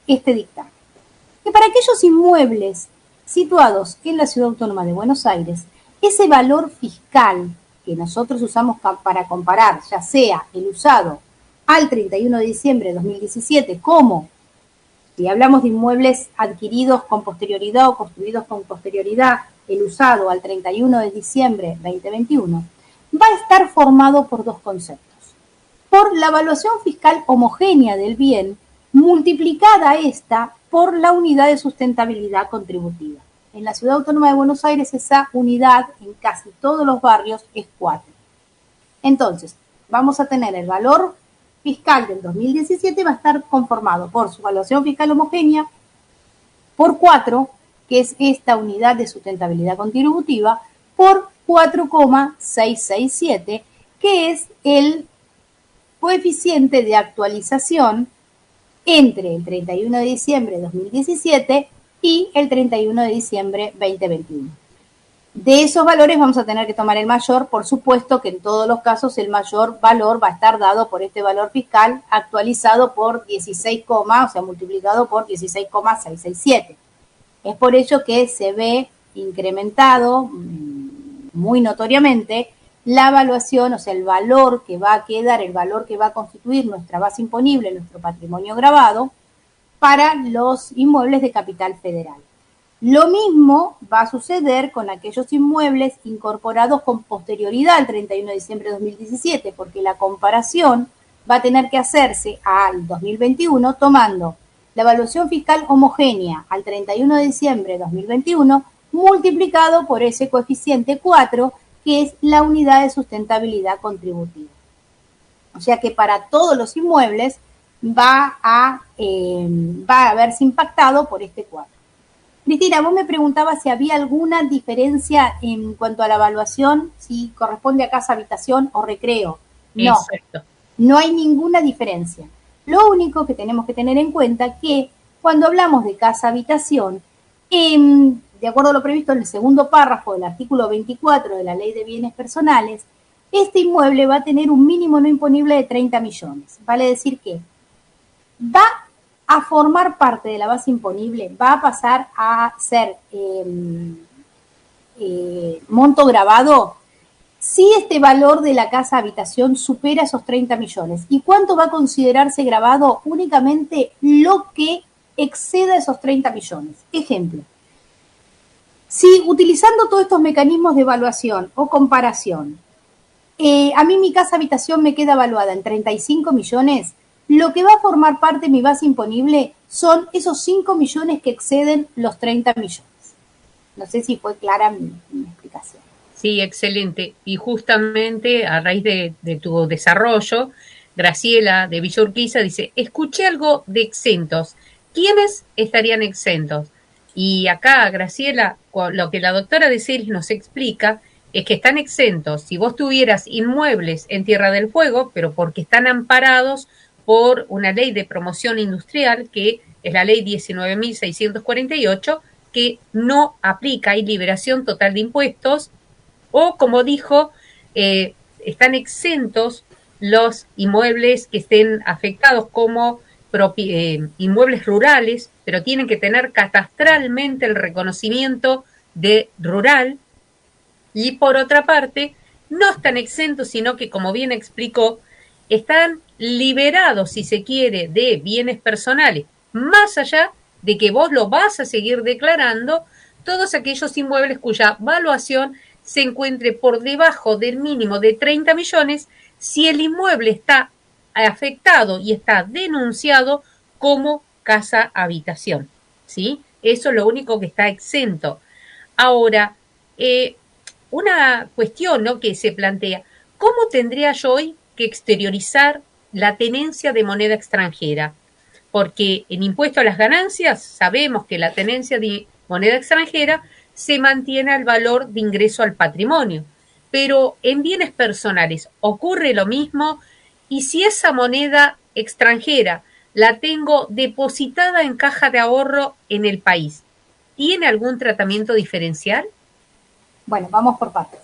este dictamen? Que para aquellos inmuebles situados en la Ciudad Autónoma de Buenos Aires, ese valor fiscal que nosotros usamos para comparar, ya sea el usado al 31 de diciembre de 2017, como si hablamos de inmuebles adquiridos con posterioridad o construidos con posterioridad, el usado al 31 de diciembre de 2021, va a estar formado por dos conceptos. Por la evaluación fiscal homogénea del bien, multiplicada esta por la unidad de sustentabilidad contributiva. En la Ciudad Autónoma de Buenos Aires esa unidad en casi todos los barrios es 4. Entonces, vamos a tener el valor fiscal del 2017, va a estar conformado por su evaluación fiscal homogénea, por 4, que es esta unidad de sustentabilidad contributiva, por 4,667, que es el coeficiente de actualización entre el 31 de diciembre de 2017 y el 31 de diciembre 2021. De esos valores vamos a tener que tomar el mayor, por supuesto que en todos los casos el mayor valor va a estar dado por este valor fiscal actualizado por 16, o sea, multiplicado por 16,667. Es por ello que se ve incrementado muy notoriamente la evaluación, o sea, el valor que va a quedar, el valor que va a constituir nuestra base imponible, nuestro patrimonio gravado, para los inmuebles de capital federal. Lo mismo va a suceder con aquellos inmuebles incorporados con posterioridad al 31 de diciembre de 2017, porque la comparación va a tener que hacerse al 2021 tomando la evaluación fiscal homogénea al 31 de diciembre de 2021 multiplicado por ese coeficiente 4, que es la unidad de sustentabilidad contributiva. O sea que para todos los inmuebles va a verse impactado por este 4. Cristina, vos me preguntabas si había alguna diferencia en cuanto a la evaluación, si corresponde a casa, habitación o recreo. No, exacto. No hay ninguna diferencia. Lo único que tenemos que tener en cuenta es que cuando hablamos de casa, habitación, de acuerdo a lo previsto en el segundo párrafo del artículo 24 de la Ley de Bienes Personales, este inmueble va a tener un mínimo no imponible de 30 millones. Vale decir que va a formar parte de la base imponible, va a pasar a ser monto gravado si este valor de la casa habitación supera esos 30 millones. ¿Y cuánto va a considerarse gravado? Únicamente lo que exceda esos 30 millones. Ejemplo, si utilizando todos estos mecanismos de evaluación o comparación, a mí mi casa habitación me queda evaluada en 35 millones, lo que va a formar parte de mi base imponible son esos 5 millones que exceden los 30 millones. No sé si fue clara mi explicación. Sí, excelente. Y justamente a raíz de tu desarrollo, Graciela de Villa Urquiza dice, escuché algo de exentos. ¿Quiénes estarían exentos? Y acá, Graciela, lo que la doctora de Celis nos explica es que están exentos si vos tuvieras inmuebles en Tierra del Fuego, pero porque están amparados por una ley de promoción industrial, que es la ley 19.648, que no aplica, hay liberación total de impuestos, o como dijo, están exentos los inmuebles que estén afectados como inmuebles rurales, pero tienen que tener catastralmente el reconocimiento de rural, y por otra parte, no están exentos, sino que, como bien explicó, están liberados, si se quiere, de bienes personales, más allá de que vos lo vas a seguir declarando, todos aquellos inmuebles cuya valuación se encuentre por debajo del mínimo de 30 millones, si el inmueble está afectado y está denunciado como casa habitación, ¿sí? Eso es lo único que está exento. Ahora, una cuestión, ¿no?, que se plantea, ¿cómo tendría yo hoy que exteriorizar la tenencia de moneda extranjera? Porque en impuesto a las ganancias sabemos que la tenencia de moneda extranjera se mantiene al valor de ingreso al patrimonio, pero en bienes personales ocurre lo mismo, y si esa moneda extranjera la tengo depositada en caja de ahorro en el país, ¿tiene algún tratamiento diferencial? Bueno, vamos por partes.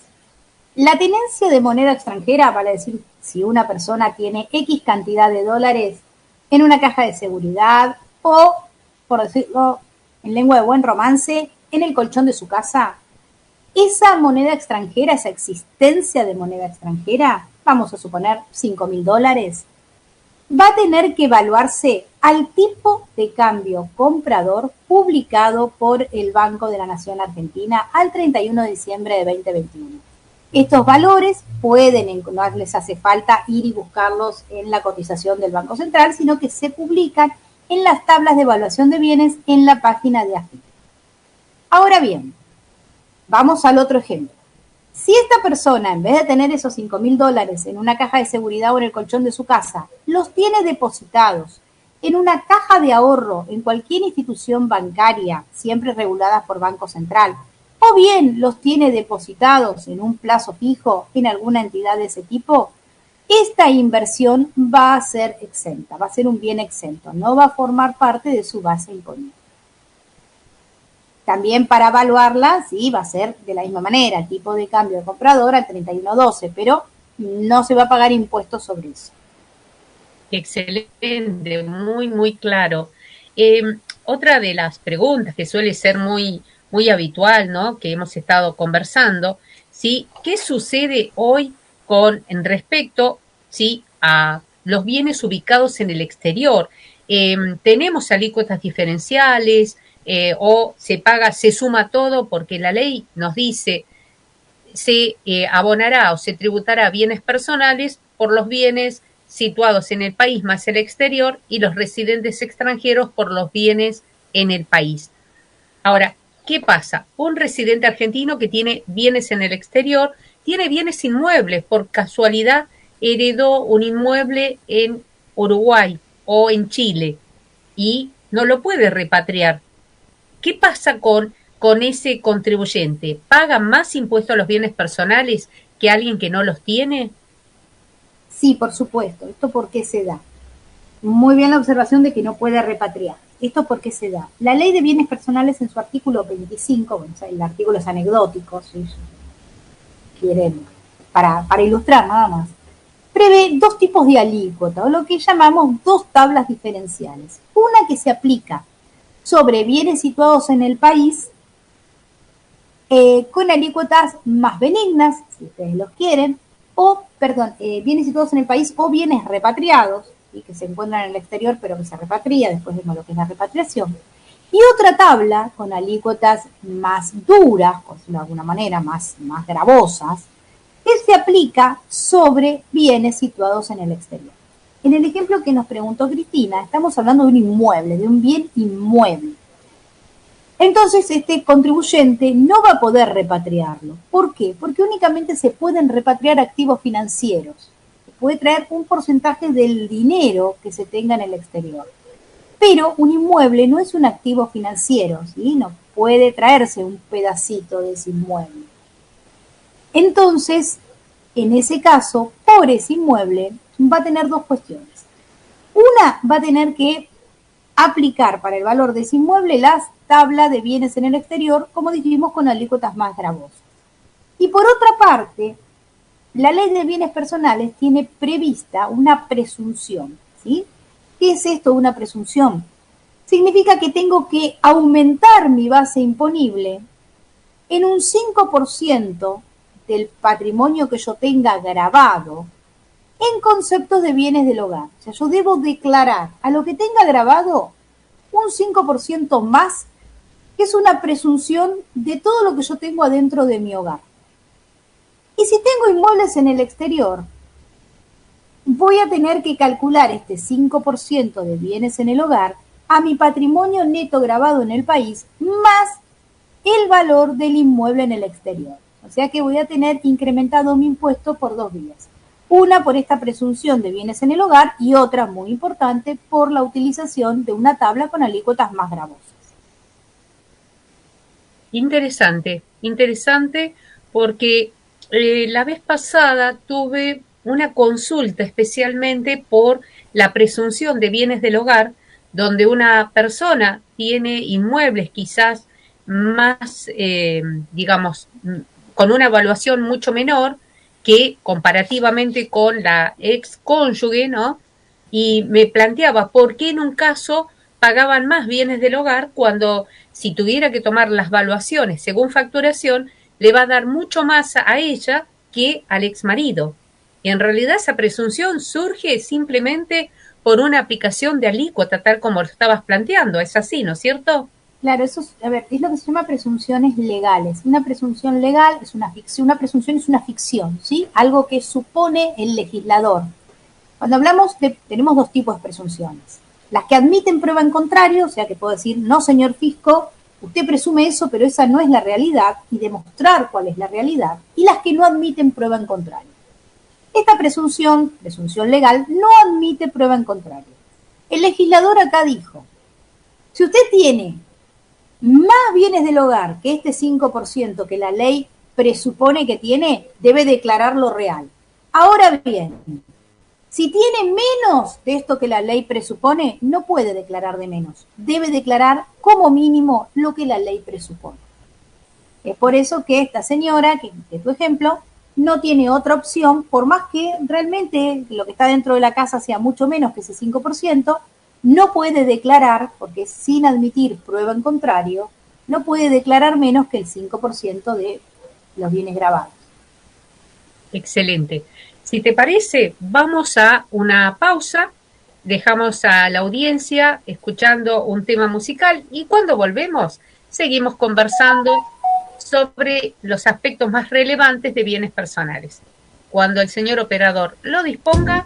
La tenencia de moneda extranjera, vale decir, si una persona tiene X cantidad de dólares en una caja de seguridad o, por decirlo en lengua de buen romance, en el colchón de su casa, esa moneda extranjera, esa existencia de moneda extranjera, vamos a suponer $5.000, va a tener que evaluarse al tipo de cambio comprador publicado por el Banco de la Nación Argentina al 31 de diciembre de 2021. Estos valores pueden, no les hace falta ir y buscarlos en la cotización del Banco Central, sino que se publican en las tablas de evaluación de bienes en la página de AFIP. Ahora bien, vamos al otro ejemplo. Si esta persona, en vez de tener esos $5.000 en una caja de seguridad o en el colchón de su casa, los tiene depositados en una caja de ahorro en cualquier institución bancaria, siempre regulada por Banco Central, o bien los tiene depositados en un plazo fijo en alguna entidad de ese tipo, esta inversión va a ser exenta, va a ser un bien exento, no va a formar parte de su base imponible. También para evaluarla, sí, va a ser de la misma manera, tipo de cambio de comprador al 31/12, pero no se va a pagar impuestos sobre eso. Excelente, muy, muy claro. Otra de las preguntas que suele ser muy, muy habitual, ¿no? Que hemos estado conversando, ¿sí? ¿Qué sucede hoy en respecto, ¿sí? A los bienes ubicados en el exterior? ¿Tenemos alícuotas diferenciales o se suma todo porque la ley nos dice se abonará o se tributará bienes personales por los bienes situados en el país más el exterior y los residentes extranjeros por los bienes en el país? Ahora, ¿qué pasa? Un residente argentino que tiene bienes en el exterior, tiene bienes inmuebles, por casualidad heredó un inmueble en Uruguay o en Chile y no lo puede repatriar. ¿Qué pasa con ese contribuyente? ¿Paga más impuestos a los bienes personales que alguien que no los tiene? Sí, por supuesto. ¿Esto por qué se da? Muy bien la observación de que no puede repatriar. ¿Esto por qué se da? La ley de bienes personales en su artículo 25, bueno, el artículo es anecdótico, si quieren, para ilustrar nada más, prevé dos tipos de alícuota, o lo que llamamos dos tablas diferenciales. Una que se aplica sobre bienes situados en el país con alícuotas más benignas, si ustedes los quieren, bienes situados en el país o bienes repatriados, y que se encuentran en el exterior pero que se repatria, después vemos lo que es la repatriación. Y otra tabla con alícuotas más duras, por decirlo de alguna manera, más gravosas, que se aplica sobre bienes situados en el exterior. En el ejemplo que nos preguntó Cristina, estamos hablando de un inmueble, de un bien inmueble. Entonces, este contribuyente no va a poder repatriarlo. ¿Por qué? Porque únicamente se pueden repatriar activos financieros. Se puede traer un porcentaje del dinero que se tenga en el exterior. Pero un inmueble no es un activo financiero, ¿sí? No puede traerse un pedacito de ese inmueble. Entonces, en ese caso, por ese inmueble, va a tener dos cuestiones. Una, va a tener que aplicar para el valor de ese inmueble la tabla de bienes en el exterior, como dijimos, con alícuotas más gravosas. Y por otra parte, la ley de bienes personales tiene prevista una presunción, ¿sí? ¿Qué es esto, una presunción? Significa que tengo que aumentar mi base imponible en un 5% del patrimonio que yo tenga grabado en conceptos de bienes del hogar. O sea, yo debo declarar a lo que tenga grabado un 5% más, que es una presunción de todo lo que yo tengo adentro de mi hogar. Y si tengo inmuebles en el exterior, voy a tener que calcular este 5% de bienes en el hogar a mi patrimonio neto grabado en el país, más el valor del inmueble en el exterior. O sea que voy a tener incrementado mi impuesto por dos vías. Una por esta presunción de bienes en el hogar y otra, muy importante, por la utilización de una tabla con alícuotas más gravosas. Interesante, interesante porque la vez pasada tuve una consulta especialmente por la presunción de bienes del hogar, donde una persona tiene inmuebles quizás más, digamos, con una evaluación mucho menor que comparativamente con la ex cónyuge, ¿no? Y me planteaba por qué en un caso pagaban más bienes del hogar cuando si tuviera que tomar las valuaciones según facturación, le va a dar mucho más a ella que al ex marido. Y en realidad esa presunción surge simplemente por una aplicación de alícuota, tal como lo estabas planteando. Es así, ¿no es cierto? Claro, eso es, es lo que se llama presunciones legales. Una presunción legal es una ficción, una presunción es una ficción, ¿sí? Algo que supone el legislador. Cuando hablamos tenemos dos tipos de presunciones. Las que admiten prueba en contrario, o sea que puedo decir, no señor fisco, Usted presume eso, pero esa no es la realidad, y demostrar cuál es la realidad, y las que no admiten prueba en contrario. Esta presunción legal, no admite prueba en contrario. El legislador acá dijo, si usted tiene más bienes del hogar que este 5% que la ley presupone que tiene, debe declararlo real. Ahora bien, si tiene menos de esto que la ley presupone, no puede declarar de menos. Debe declarar como mínimo lo que la ley presupone. Es por eso que esta señora, que es tu ejemplo, no tiene otra opción, por más que realmente lo que está dentro de la casa sea mucho menos que ese 5%, no puede declarar, porque sin admitir prueba en contrario, no puede declarar menos que el 5% de los bienes gravados. Excelente. Si te parece, vamos a una pausa, dejamos a la audiencia escuchando un tema musical y cuando volvemos seguimos conversando sobre los aspectos más relevantes de bienes personales. Cuando el señor operador lo disponga.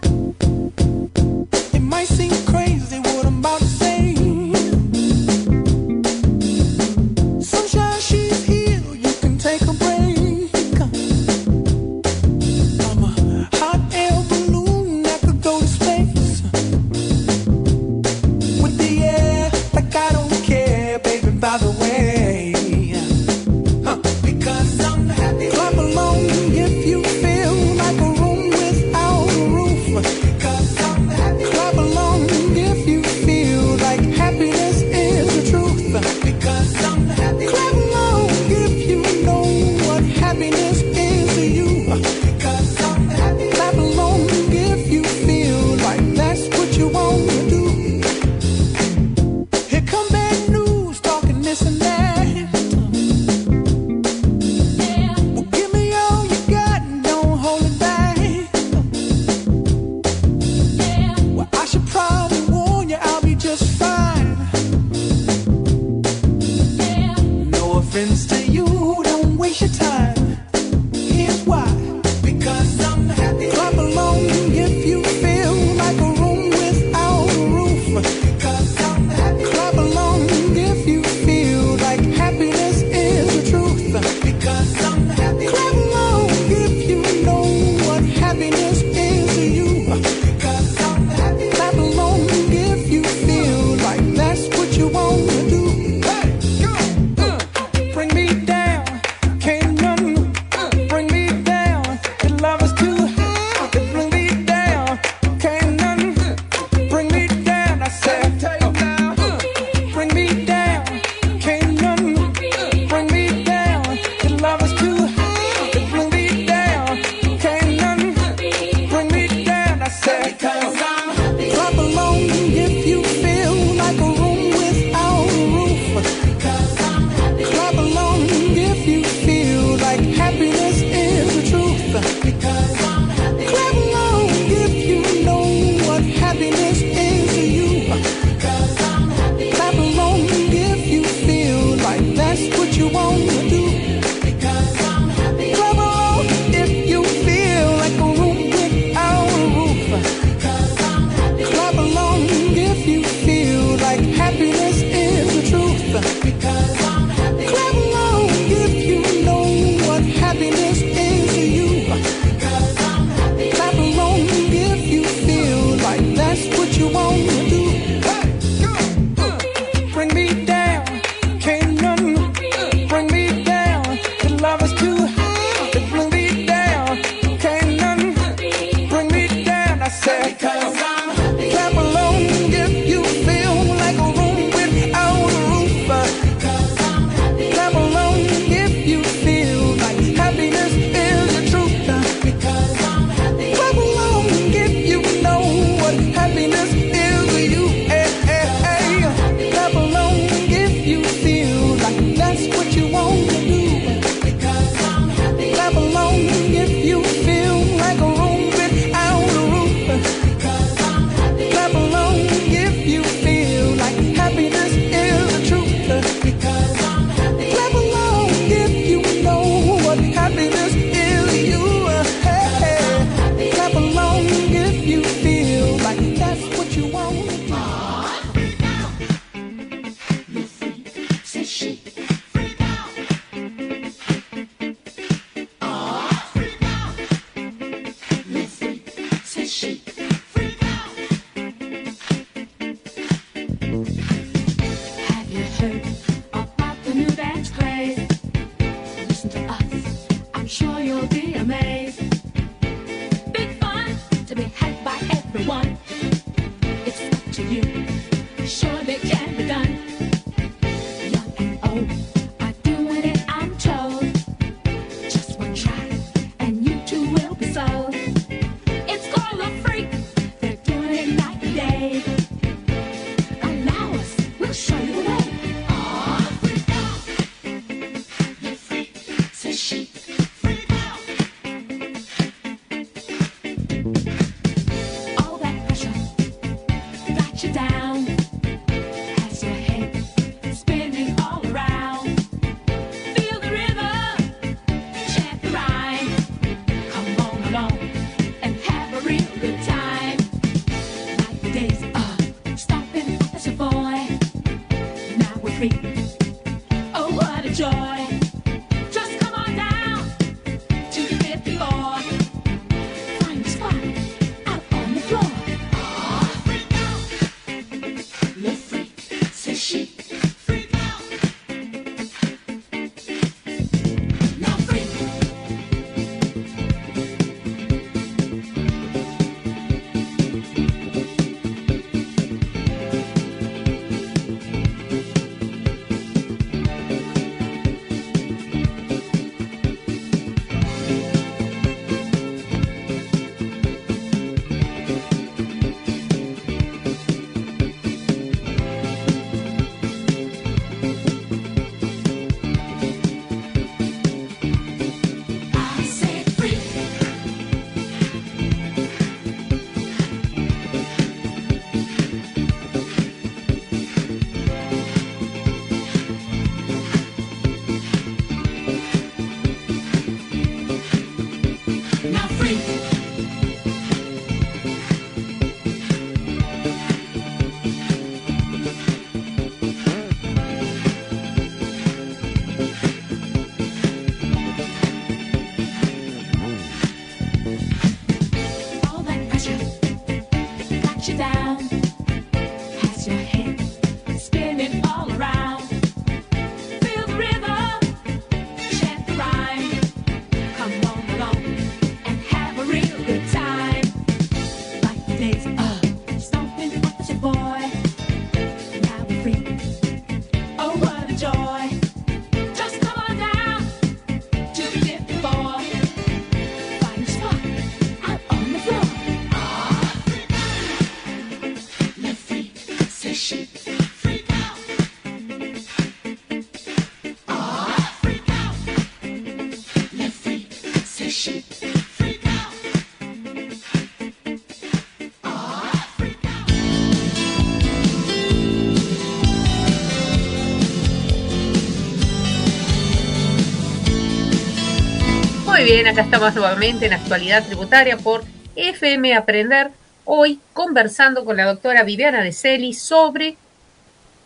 Muy bien, acá estamos nuevamente en Actualidad Tributaria por FM Aprender, hoy conversando con la doctora Viviana De Celis sobre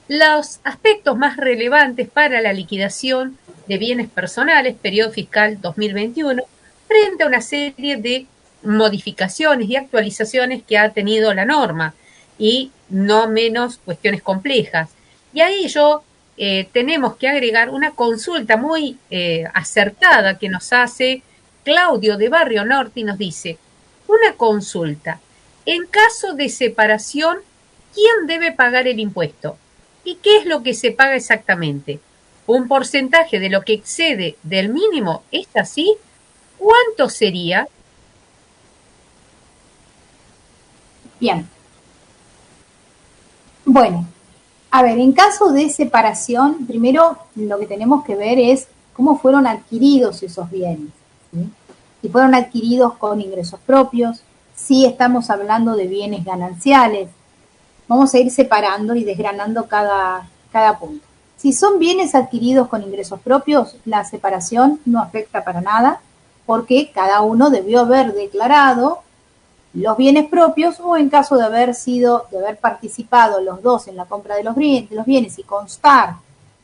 los aspectos más relevantes para la liquidación de bienes personales, periodo fiscal 2021, frente a una serie de modificaciones y actualizaciones que ha tenido la norma, y no menos cuestiones complejas. Y a ello tenemos que agregar una consulta muy acertada que nos hace Claudio de Barrio Norte y nos dice: una consulta, en caso de separación, ¿quién debe pagar el impuesto? ¿Y qué es lo que se paga exactamente? ¿Un porcentaje de lo que excede del mínimo? ¿Es así? ¿Cuánto sería? Bien. Bueno, a ver, en caso de separación, primero lo que tenemos que ver es cómo fueron adquiridos esos bienes, ¿sí? Si fueron adquiridos con ingresos propios, si estamos hablando de bienes gananciales. Vamos a ir separando y desgranando cada punto. Si son bienes adquiridos con ingresos propios, la separación no afecta para nada, porque cada uno debió haber declarado los bienes propios, o en caso de haber participado los dos en la compra de los bienes y constar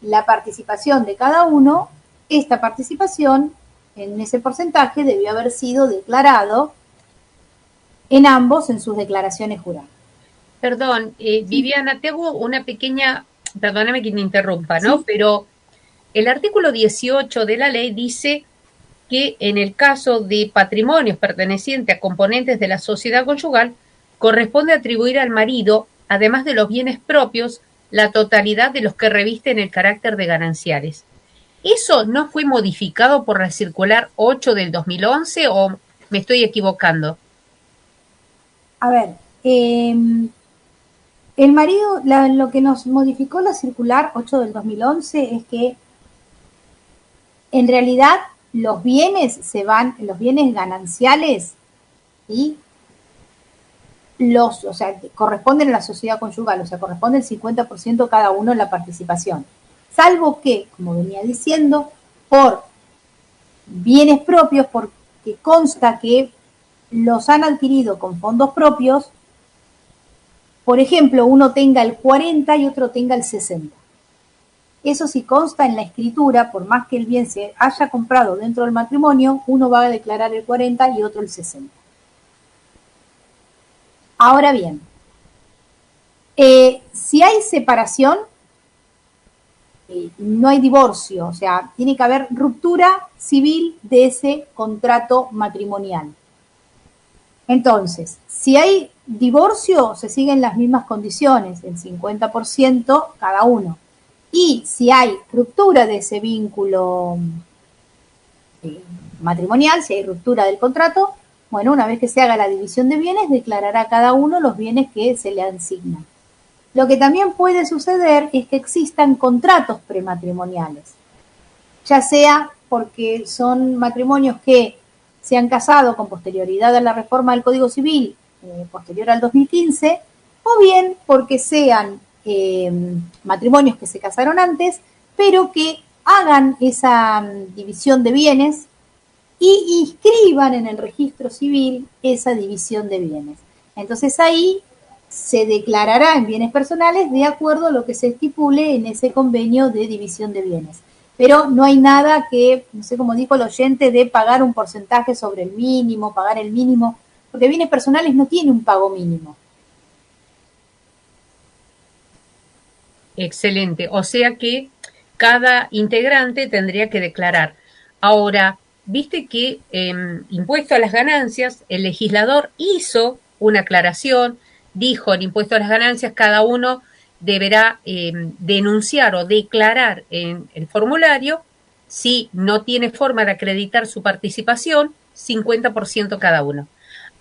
la participación de cada uno, esta participación en ese porcentaje debió haber sido declarado en ambos en sus declaraciones juradas. Perdón, Viviana, te hago una pequeña, perdóname que me interrumpa, ¿no? Sí. Pero el artículo 18 de la ley dice que en el caso de patrimonios pertenecientes a componentes de la sociedad conyugal, corresponde atribuir al marido además de los bienes propios, la totalidad de los que revisten el carácter de gananciales. ¿Eso no fue modificado por la circular 8 del 2011 o me estoy equivocando? A ver, el marido, lo que nos modificó la circular 8 del 2011 es que en realidad los bienes los bienes gananciales, ¿sí? O sea, corresponden a la sociedad conyugal, o sea, corresponde el 50% cada uno en la participación. Salvo que, como venía diciendo, por bienes propios, porque consta que los han adquirido con fondos propios, por ejemplo, uno tenga el 40 y otro tenga el 60. Eso sí consta en la escritura, por más que el bien se haya comprado dentro del matrimonio, uno va a declarar el 40 y otro el 60. Ahora bien, si hay separación, no hay divorcio, o sea, tiene que haber ruptura civil de ese contrato matrimonial. Entonces, si hay divorcio, se siguen las mismas condiciones, el 50% cada uno. Y si hay ruptura de ese vínculo matrimonial, si hay ruptura del contrato, bueno, una vez que se haga la división de bienes, declarará cada uno los bienes que se le asignan. Lo que también puede suceder es que existan contratos prematrimoniales, ya sea porque son matrimonios que se han casado con posterioridad a la reforma del Código Civil, posterior al 2015, o bien porque sean matrimonios que se casaron antes, pero que hagan esa división de bienes y inscriban en el registro civil esa división de bienes. Entonces ahí se declarará en bienes personales de acuerdo a lo que se estipule en ese convenio de división de bienes. Pero no hay nada que, no sé, como dijo el oyente, de pagar un porcentaje sobre el mínimo, pagar el mínimo, porque bienes personales no tiene un pago mínimo. Excelente. O sea que cada integrante tendría que declarar. Ahora, viste que impuesto a las ganancias, el legislador hizo una aclaración, dijo en impuesto a las ganancias cada uno deberá denunciar o declarar en el formulario si no tiene forma de acreditar su participación, 50% cada uno.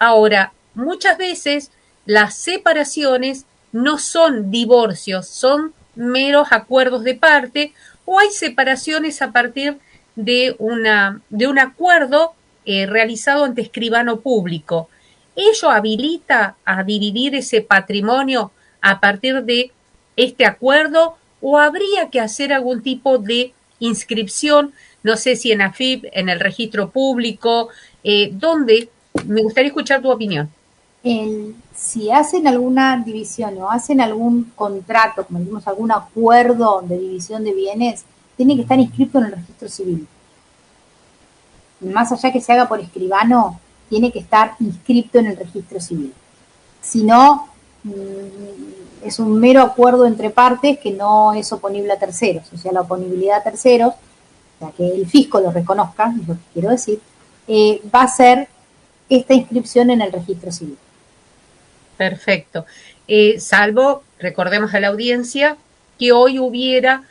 Ahora, muchas veces las separaciones no son divorcios, son meros acuerdos de parte, o hay separaciones a partir de un acuerdo realizado ante escribano público. ¿Ello habilita a dividir ese patrimonio a partir de este acuerdo o habría que hacer algún tipo de inscripción, no sé si en AFIP, en el registro público, donde? Me gustaría escuchar tu opinión. Si hacen alguna división o hacen algún contrato, como decimos, algún acuerdo de división de bienes, tiene que estar inscrito en el registro civil. Más allá que se haga por escribano, tiene que estar inscrito en el registro civil. Si no, es un mero acuerdo entre partes que no es oponible a terceros. O sea, la oponibilidad a terceros, o sea, que el fisco lo reconozca, es lo que quiero decir, va a ser esta inscripción en el registro civil. Perfecto. Salvo, recordemos a la audiencia, que hoy hubiera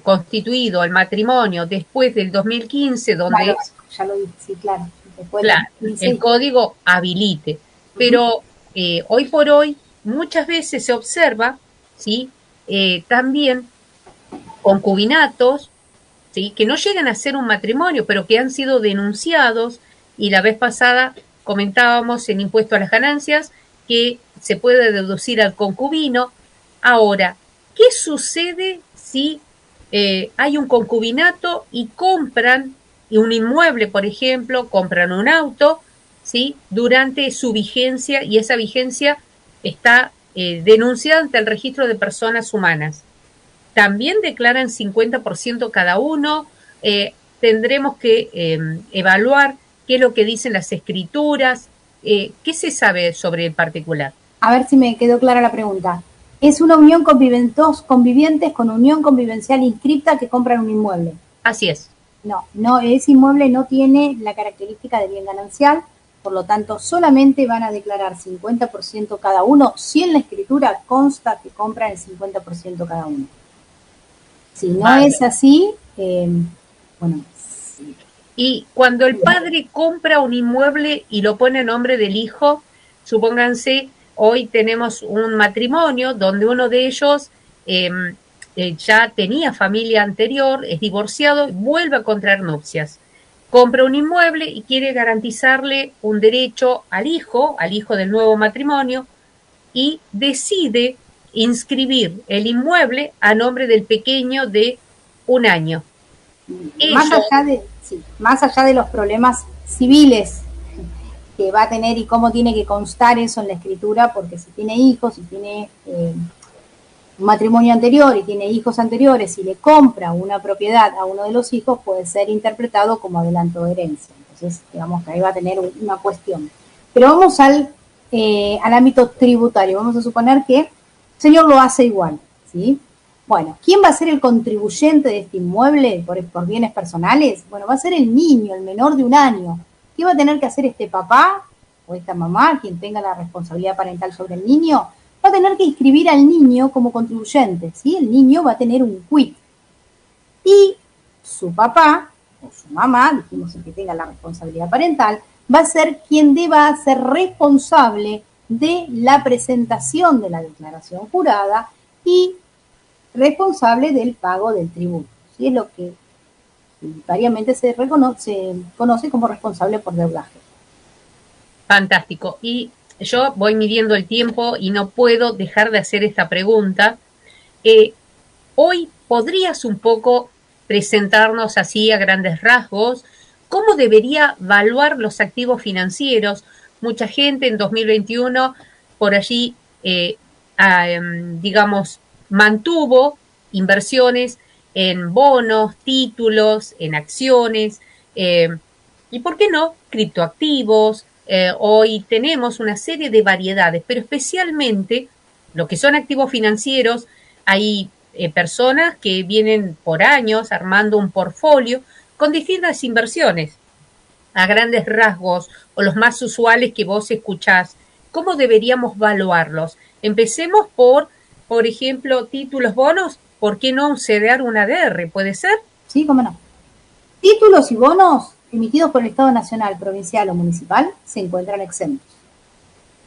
constituido el matrimonio después del 2015, donde... Claro, ya lo dije, sí, claro. Claro, el código habilite. Pero hoy por hoy muchas veces se observa, ¿sí? También concubinatos, ¿sí? Que no llegan a ser un matrimonio, pero que han sido denunciados, y la vez pasada comentábamos en impuesto a las ganancias que se puede deducir al concubino. Ahora, ¿qué sucede si hay un concubinato y compran un inmueble, por ejemplo, compran un auto, ¿sí? Durante su vigencia, y esa vigencia está denunciada ante el registro de personas humanas? También declaran 50% cada uno. Tendremos que evaluar qué es lo que dicen las escrituras. ¿Qué se sabe sobre el particular? A ver si me quedó clara la pregunta. Es una unión dos convivientes con unión convivencial inscripta que compran un inmueble. Así es. No, ese inmueble no tiene la característica de bien ganancial, Por lo tanto, solamente van a declarar 50% cada uno si en la escritura consta que compran el 50% cada uno. Si no Vale. es así, bueno. Y cuando el padre compra un inmueble y lo pone a nombre del hijo, supónganse, hoy tenemos un matrimonio donde uno de ellos ya tenía familia anterior, es divorciado, vuelve a contraer nupcias. Compra un inmueble y quiere garantizarle un derecho al hijo del nuevo matrimonio, y decide inscribir el inmueble a nombre del pequeño de 1 año. Más allá de los problemas civiles que va a tener y cómo tiene que constar eso en la escritura, porque si tiene hijos, si tiene un matrimonio anterior y tiene hijos anteriores y le compra una propiedad a uno de los hijos, puede ser interpretado como adelanto de herencia. Entonces, digamos que ahí va a tener una cuestión. Pero vamos al ámbito tributario. Vamos a suponer que el señor lo hace igual, ¿sí? Bueno, ¿quién va a ser el contribuyente de este inmueble por bienes personales? Bueno, va a ser el niño, el menor de 1 año. ¿Qué va a tener que hacer este papá o esta mamá, quien tenga la responsabilidad parental sobre el niño? Va a tener que inscribir al niño como contribuyente, ¿sí? El niño va a tener un quit. Y su papá o su mamá, dijimos el que tenga la responsabilidad parental, va a ser quien deba ser responsable de la presentación de la declaración jurada y responsable del pago del tributo. ¿Sí? Es lo que tributariamente se conoce como responsable por deudaje. Fantástico. Y yo voy midiendo el tiempo y no puedo dejar de hacer esta pregunta. Hoy podrías un poco presentarnos así a grandes rasgos cómo debería evaluar los activos financieros. Mucha gente en 2021 por allí, digamos, mantuvo inversiones en bonos, títulos, en acciones, y por qué no, criptoactivos. Hoy tenemos una serie de variedades, pero especialmente lo que son activos financieros, hay personas que vienen por años armando un portfolio con distintas inversiones. A grandes rasgos, o los más usuales que vos escuchás, ¿cómo deberíamos evaluarlos? Empecemos por ejemplo, títulos, bonos. ¿Por qué no considerar un ADR? ¿Puede ser? Sí, cómo no. Títulos y bonos emitidos por el Estado Nacional, Provincial o Municipal se encuentran exentos.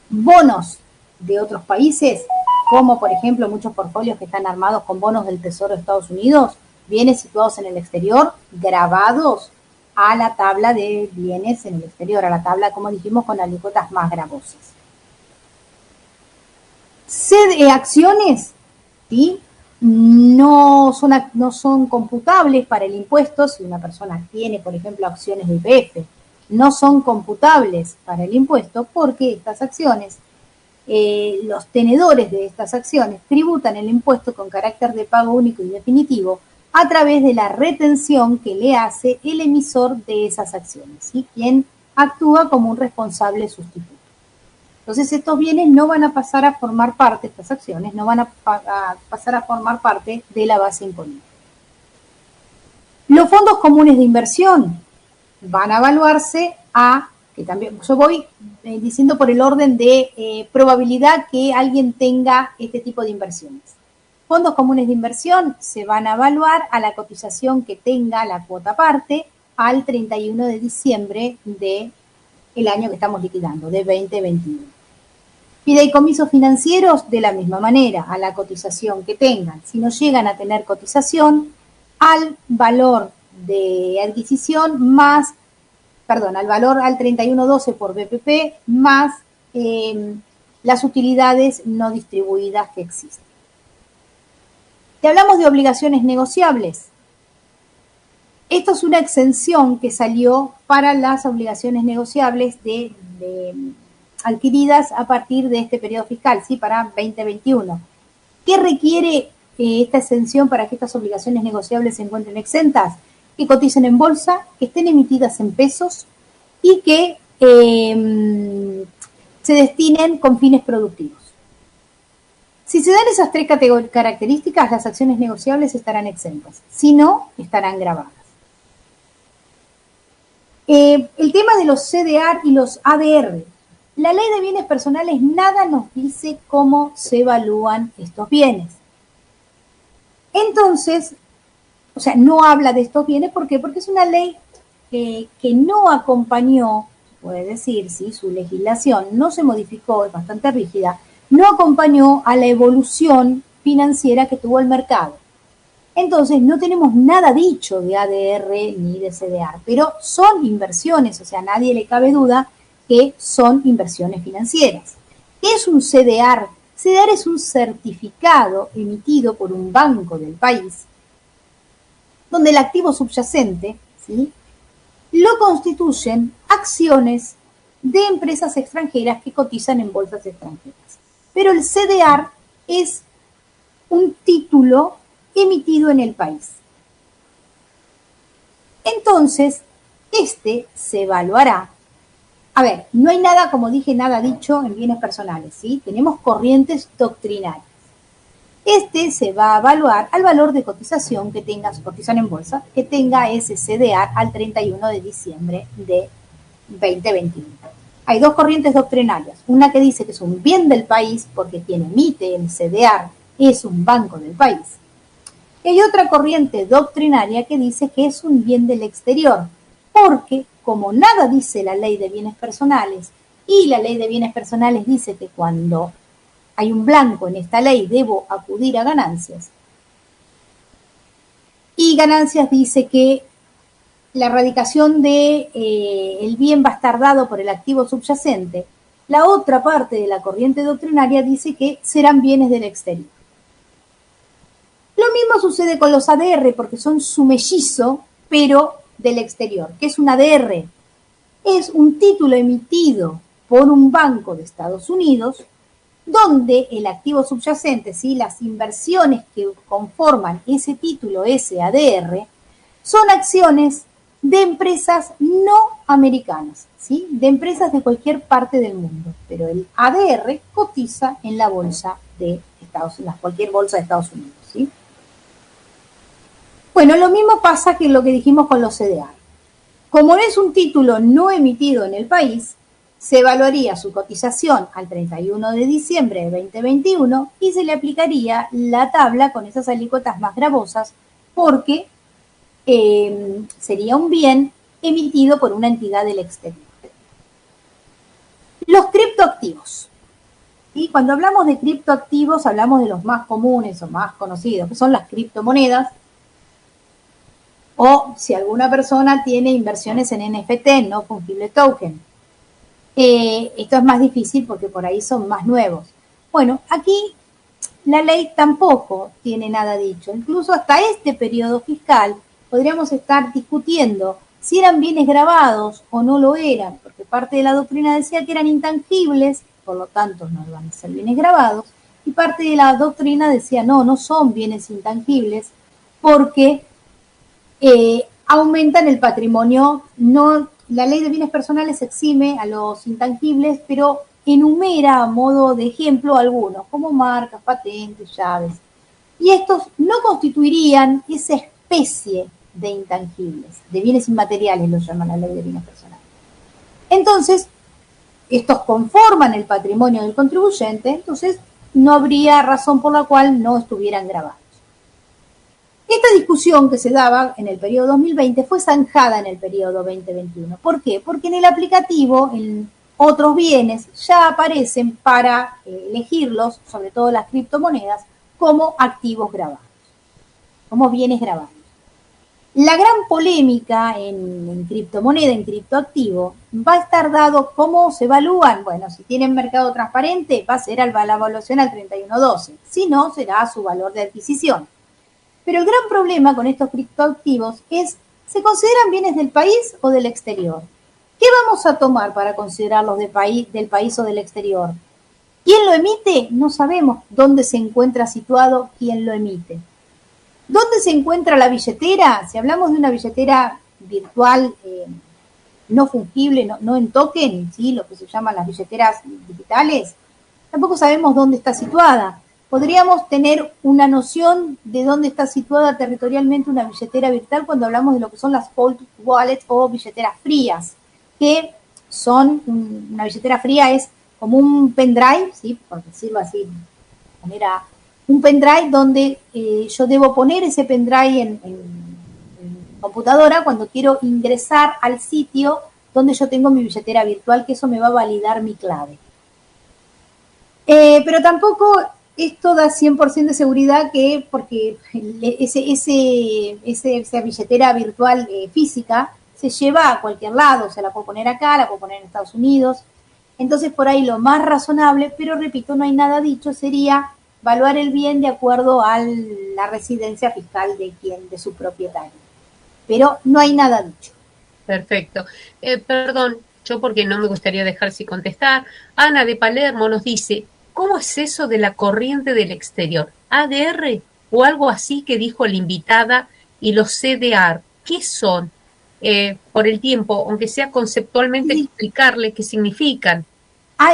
Bonos de otros países, como por ejemplo muchos portfolios que están armados con bonos del Tesoro de Estados Unidos, bienes situados en el exterior, grabados a la tabla de bienes en el exterior, a la tabla, como dijimos, con alícuotas más gravosas. Acciones, ¿sí? No son computables para el impuesto. Si una persona tiene, por ejemplo, acciones de YPF, no son computables para el impuesto porque estas acciones, los tenedores de estas acciones tributan el impuesto con carácter de pago único y definitivo a través de la retención que le hace el emisor de esas acciones, ¿sí? Quien actúa como un responsable sustituto. Entonces estos bienes no van a pasar a formar parte, estas acciones no van a pasar a formar parte de la base imponible. Los fondos comunes de inversión van a evaluarse que también yo voy diciendo por el orden de probabilidad que alguien tenga este tipo de inversiones. Fondos comunes de inversión se van a evaluar a la cotización que tenga la cuota parte al 31 de diciembre del año que estamos liquidando, de 2021. Fideicomisos financieros, de la misma manera, a la cotización que tengan. Si no llegan a tener cotización, al valor de adquisición al valor al 31.12 por BPP, más las utilidades no distribuidas que existen. Si hablamos de obligaciones negociables, esto es una exención que salió para las obligaciones negociables adquiridas a partir de este periodo fiscal, ¿sí? Para 2021. ¿Qué requiere esta exención para que estas obligaciones negociables se encuentren exentas? Que coticen en bolsa, que estén emitidas en pesos y que se destinen con fines productivos. Si se dan esas 3 características, las acciones negociables estarán exentas. Si no, estarán gravadas. El tema de los CDR y los ADR. La ley de bienes personales nada nos dice cómo se evalúan estos bienes. Entonces, o sea, no habla de estos bienes, ¿por qué? Porque es una ley que no acompañó, puede decir, sí, su legislación no se modificó, es bastante rígida, no acompañó a la evolución financiera que tuvo el mercado. Entonces, no tenemos nada dicho de ADR ni de CDR, pero son inversiones, o sea, a nadie le cabe duda que son inversiones financieras. ¿Qué es un CDR? CDR es un certificado emitido por un banco del país, donde el activo subyacente, ¿sí?, lo constituyen acciones de empresas extranjeras que cotizan en bolsas extranjeras. Pero el CDR es un título emitido en el país. Entonces, este se evaluará. A ver, no hay nada, como dije, nada dicho en bienes personales, ¿sí? Tenemos corrientes doctrinarias. Este se va a evaluar al valor de cotización que tenga, su cotización en bolsa, que tenga ese CDR al 31 de diciembre de 2021. Hay dos corrientes doctrinarias. Una que dice que es un bien del país porque quien emite el CDR es un banco del país. Y hay otra corriente doctrinaria que dice que es un bien del exterior, porque como nada dice la ley de bienes personales, y la ley de bienes personales dice que cuando hay un blanco en esta ley debo acudir a ganancias, y ganancias dice que la erradicación de el bien va a estar dado por el activo subyacente, la otra parte de la corriente doctrinaria dice que serán bienes del exterior. Lo mismo sucede con los ADR, porque son su mellizo, pero del exterior. ¿Qué es un ADR? Es un título emitido por un banco de Estados Unidos, donde el activo subyacente, ¿sí?, las inversiones que conforman ese título, ese ADR, son acciones de empresas no americanas, ¿sí?, de empresas de cualquier parte del mundo. Pero el ADR cotiza en la bolsa de Estados Unidos, cualquier bolsa de Estados Unidos, ¿sí? Bueno, lo mismo pasa que lo que dijimos con los CDR. Como es un título no emitido en el país, se evaluaría su cotización al 31 de diciembre de 2021 y se le aplicaría la tabla con esas alícuotas más gravosas porque sería un bien emitido por una entidad del exterior. Los criptoactivos. Y cuando hablamos de criptoactivos hablamos de los más comunes o más conocidos, que son las criptomonedas, o si alguna persona tiene inversiones en NFT, no fungible token. Esto es más difícil porque por ahí son más nuevos. Bueno, aquí la ley tampoco tiene nada dicho. Incluso hasta este periodo fiscal podríamos estar discutiendo si eran bienes grabados o no lo eran, porque parte de la doctrina decía que eran intangibles, por lo tanto no van a ser bienes grabados, y parte de la doctrina decía no son bienes intangibles porque aumentan el patrimonio. No, la ley de bienes personales exime a los intangibles, pero enumera a modo de ejemplo algunos, como marcas, patentes, llaves. Y estos no constituirían esa especie de intangibles, de bienes inmateriales lo llama la ley de bienes personales. Entonces, estos conforman el patrimonio del contribuyente, entonces no habría razón por la cual no estuvieran grabados. Esta discusión que se daba en el periodo 2020 fue zanjada en el periodo 2021. ¿Por qué? Porque en el aplicativo, en otros bienes, ya aparecen para elegirlos, sobre todo las criptomonedas, como activos grabados, como bienes grabados. La gran polémica en criptomoneda, en criptoactivo, va a estar dado cómo se evalúan. Bueno, si tienen mercado transparente, va a ser la evaluación al 31/12. Si no, será su valor de adquisición. Pero el gran problema con estos criptoactivos es, ¿se consideran bienes del país o del exterior? ¿Qué vamos a tomar para considerarlos del país o del exterior? ¿Quién lo emite? No sabemos dónde se encuentra situado quién lo emite. ¿Dónde se encuentra la billetera? Si hablamos de una billetera virtual no fungible, no en token, ¿sí?, lo que se llaman las billeteras digitales, tampoco sabemos dónde está situada. podríamos tener una noción de dónde está situada territorialmente una billetera virtual cuando hablamos de lo que son las cold wallets o billeteras frías, que son, una billetera fría es como un pendrive, ¿sí? Por decirlo así, manera, un pendrive donde yo debo poner ese pendrive en computadora cuando quiero ingresar al sitio donde yo tengo mi billetera virtual, que eso me va a validar mi clave. Pero tampoco esto da 100% de seguridad, que porque esa billetera virtual física se lleva a cualquier lado, o sea, la puedo poner acá, la puedo poner en Estados Unidos. Entonces, por ahí lo más razonable, pero repito, no hay nada dicho, sería evaluar el bien de acuerdo a la residencia fiscal de su propietario. Pero no hay nada dicho. Perfecto. Perdón, yo porque no me gustaría dejar sin contestar. Ana de Palermo nos dice, ¿cómo es eso de la corriente del exterior? ¿ADR o algo así que dijo la invitada? Y los CDR, ¿qué son? Por el tiempo, aunque sea conceptualmente, sí, explicarle qué significan.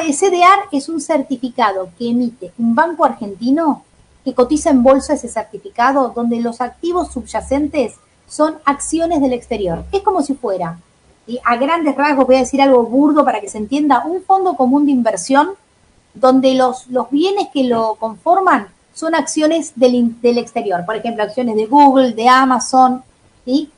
El CDR es un certificado que emite un banco argentino que cotiza en bolsa ese certificado, donde los activos subyacentes son acciones del exterior. Es como si fuera, y a grandes rasgos voy a decir algo burdo para que se entienda, un fondo común de inversión donde los bienes que lo conforman son acciones del exterior. Por ejemplo, acciones de Google, de Amazon, ¿sí?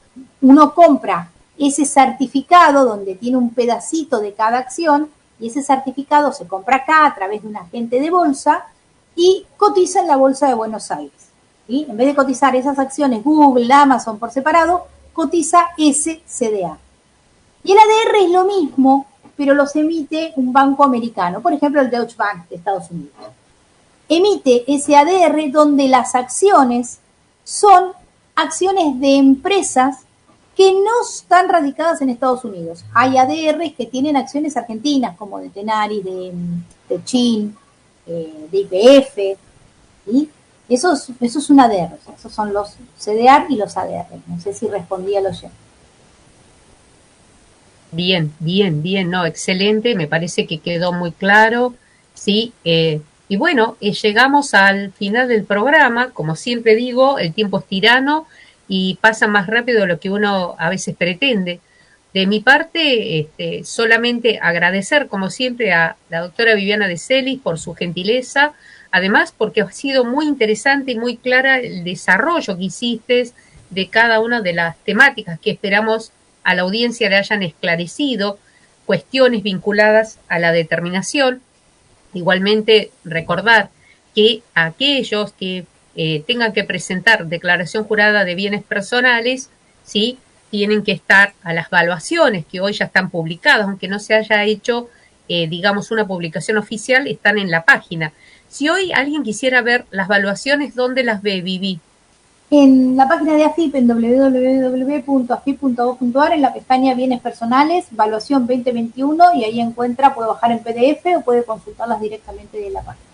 Uno compra ese certificado donde tiene un pedacito de cada acción y ese certificado se compra acá a través de un agente de bolsa y cotiza en la Bolsa de Buenos Aires. ¿Sí? En vez de cotizar esas acciones Google, Amazon por separado, cotiza ese CDR. Y el ADR es lo mismo, pero los emite un banco americano, por ejemplo el Deutsche Bank de Estados Unidos. Emite ese ADR donde las acciones son acciones de empresas que no están radicadas en Estados Unidos. Hay ADRs que tienen acciones argentinas, como de Tenaris, de Chin, de YPF, ¿sí? Eso es un ADR, esos son los CDR y los ADR. No sé si respondí a los oyente. Bien, no, excelente, me parece que quedó muy claro, sí, y bueno, llegamos al final del programa, como siempre digo, el tiempo es tirano y pasa más rápido de lo que uno a veces pretende. De mi parte, solamente agradecer, como siempre, a la doctora Viviana de Celis por su gentileza, además porque ha sido muy interesante y muy clara el desarrollo que hiciste de cada una de las temáticas que esperamos a la audiencia le hayan esclarecido, cuestiones vinculadas a la determinación. Igualmente recordar que aquellos que tengan que presentar declaración jurada de bienes personales, ¿sí?, tienen que estar a las valuaciones que hoy ya están publicadas, aunque no se haya hecho, digamos, una publicación oficial, están en la página. Si hoy alguien quisiera ver las valuaciones, ¿dónde las ve, Vivi? En la página de AFIP, en www.afip.gov.ar, en la pestaña Bienes Personales, Valuación 2021, y ahí encuentra, puede bajar en PDF o puede consultarlas directamente de la página.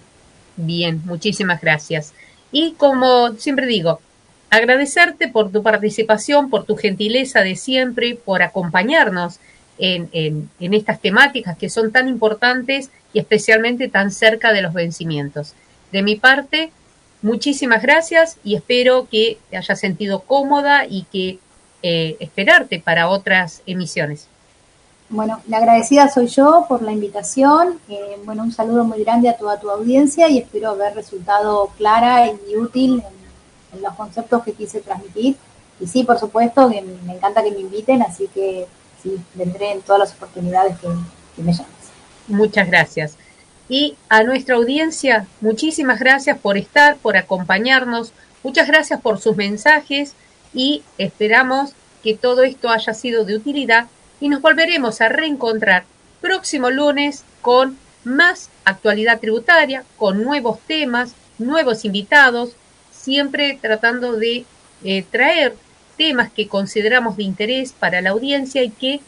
Bien, muchísimas gracias. Y como siempre digo, agradecerte por tu participación, por tu gentileza de siempre, por acompañarnos en estas temáticas que son tan importantes y especialmente tan cerca de los vencimientos. De mi parte, muchísimas gracias y espero que te hayas sentido cómoda y que esperarte para otras emisiones. Bueno, la agradecida soy yo por la invitación. Bueno, un saludo muy grande a toda tu audiencia y espero haber resultado clara y útil en los conceptos que quise transmitir. Y sí, por supuesto, que me encanta que me inviten, así que sí, vendré en todas las oportunidades que me llames. Muchas gracias. Y a nuestra audiencia, muchísimas gracias por estar, por acompañarnos. Muchas gracias por sus mensajes y esperamos que todo esto haya sido de utilidad y nos volveremos a reencontrar próximo lunes con más actualidad tributaria, con nuevos temas, nuevos invitados, siempre tratando de traer temas que consideramos de interés para la audiencia y que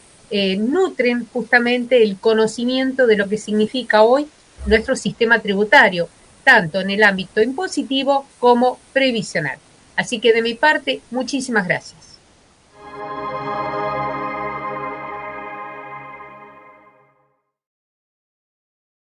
nutren justamente el conocimiento de lo que significa hoy nuestro sistema tributario, tanto en el ámbito impositivo como previsional. Así que de mi parte, muchísimas gracias.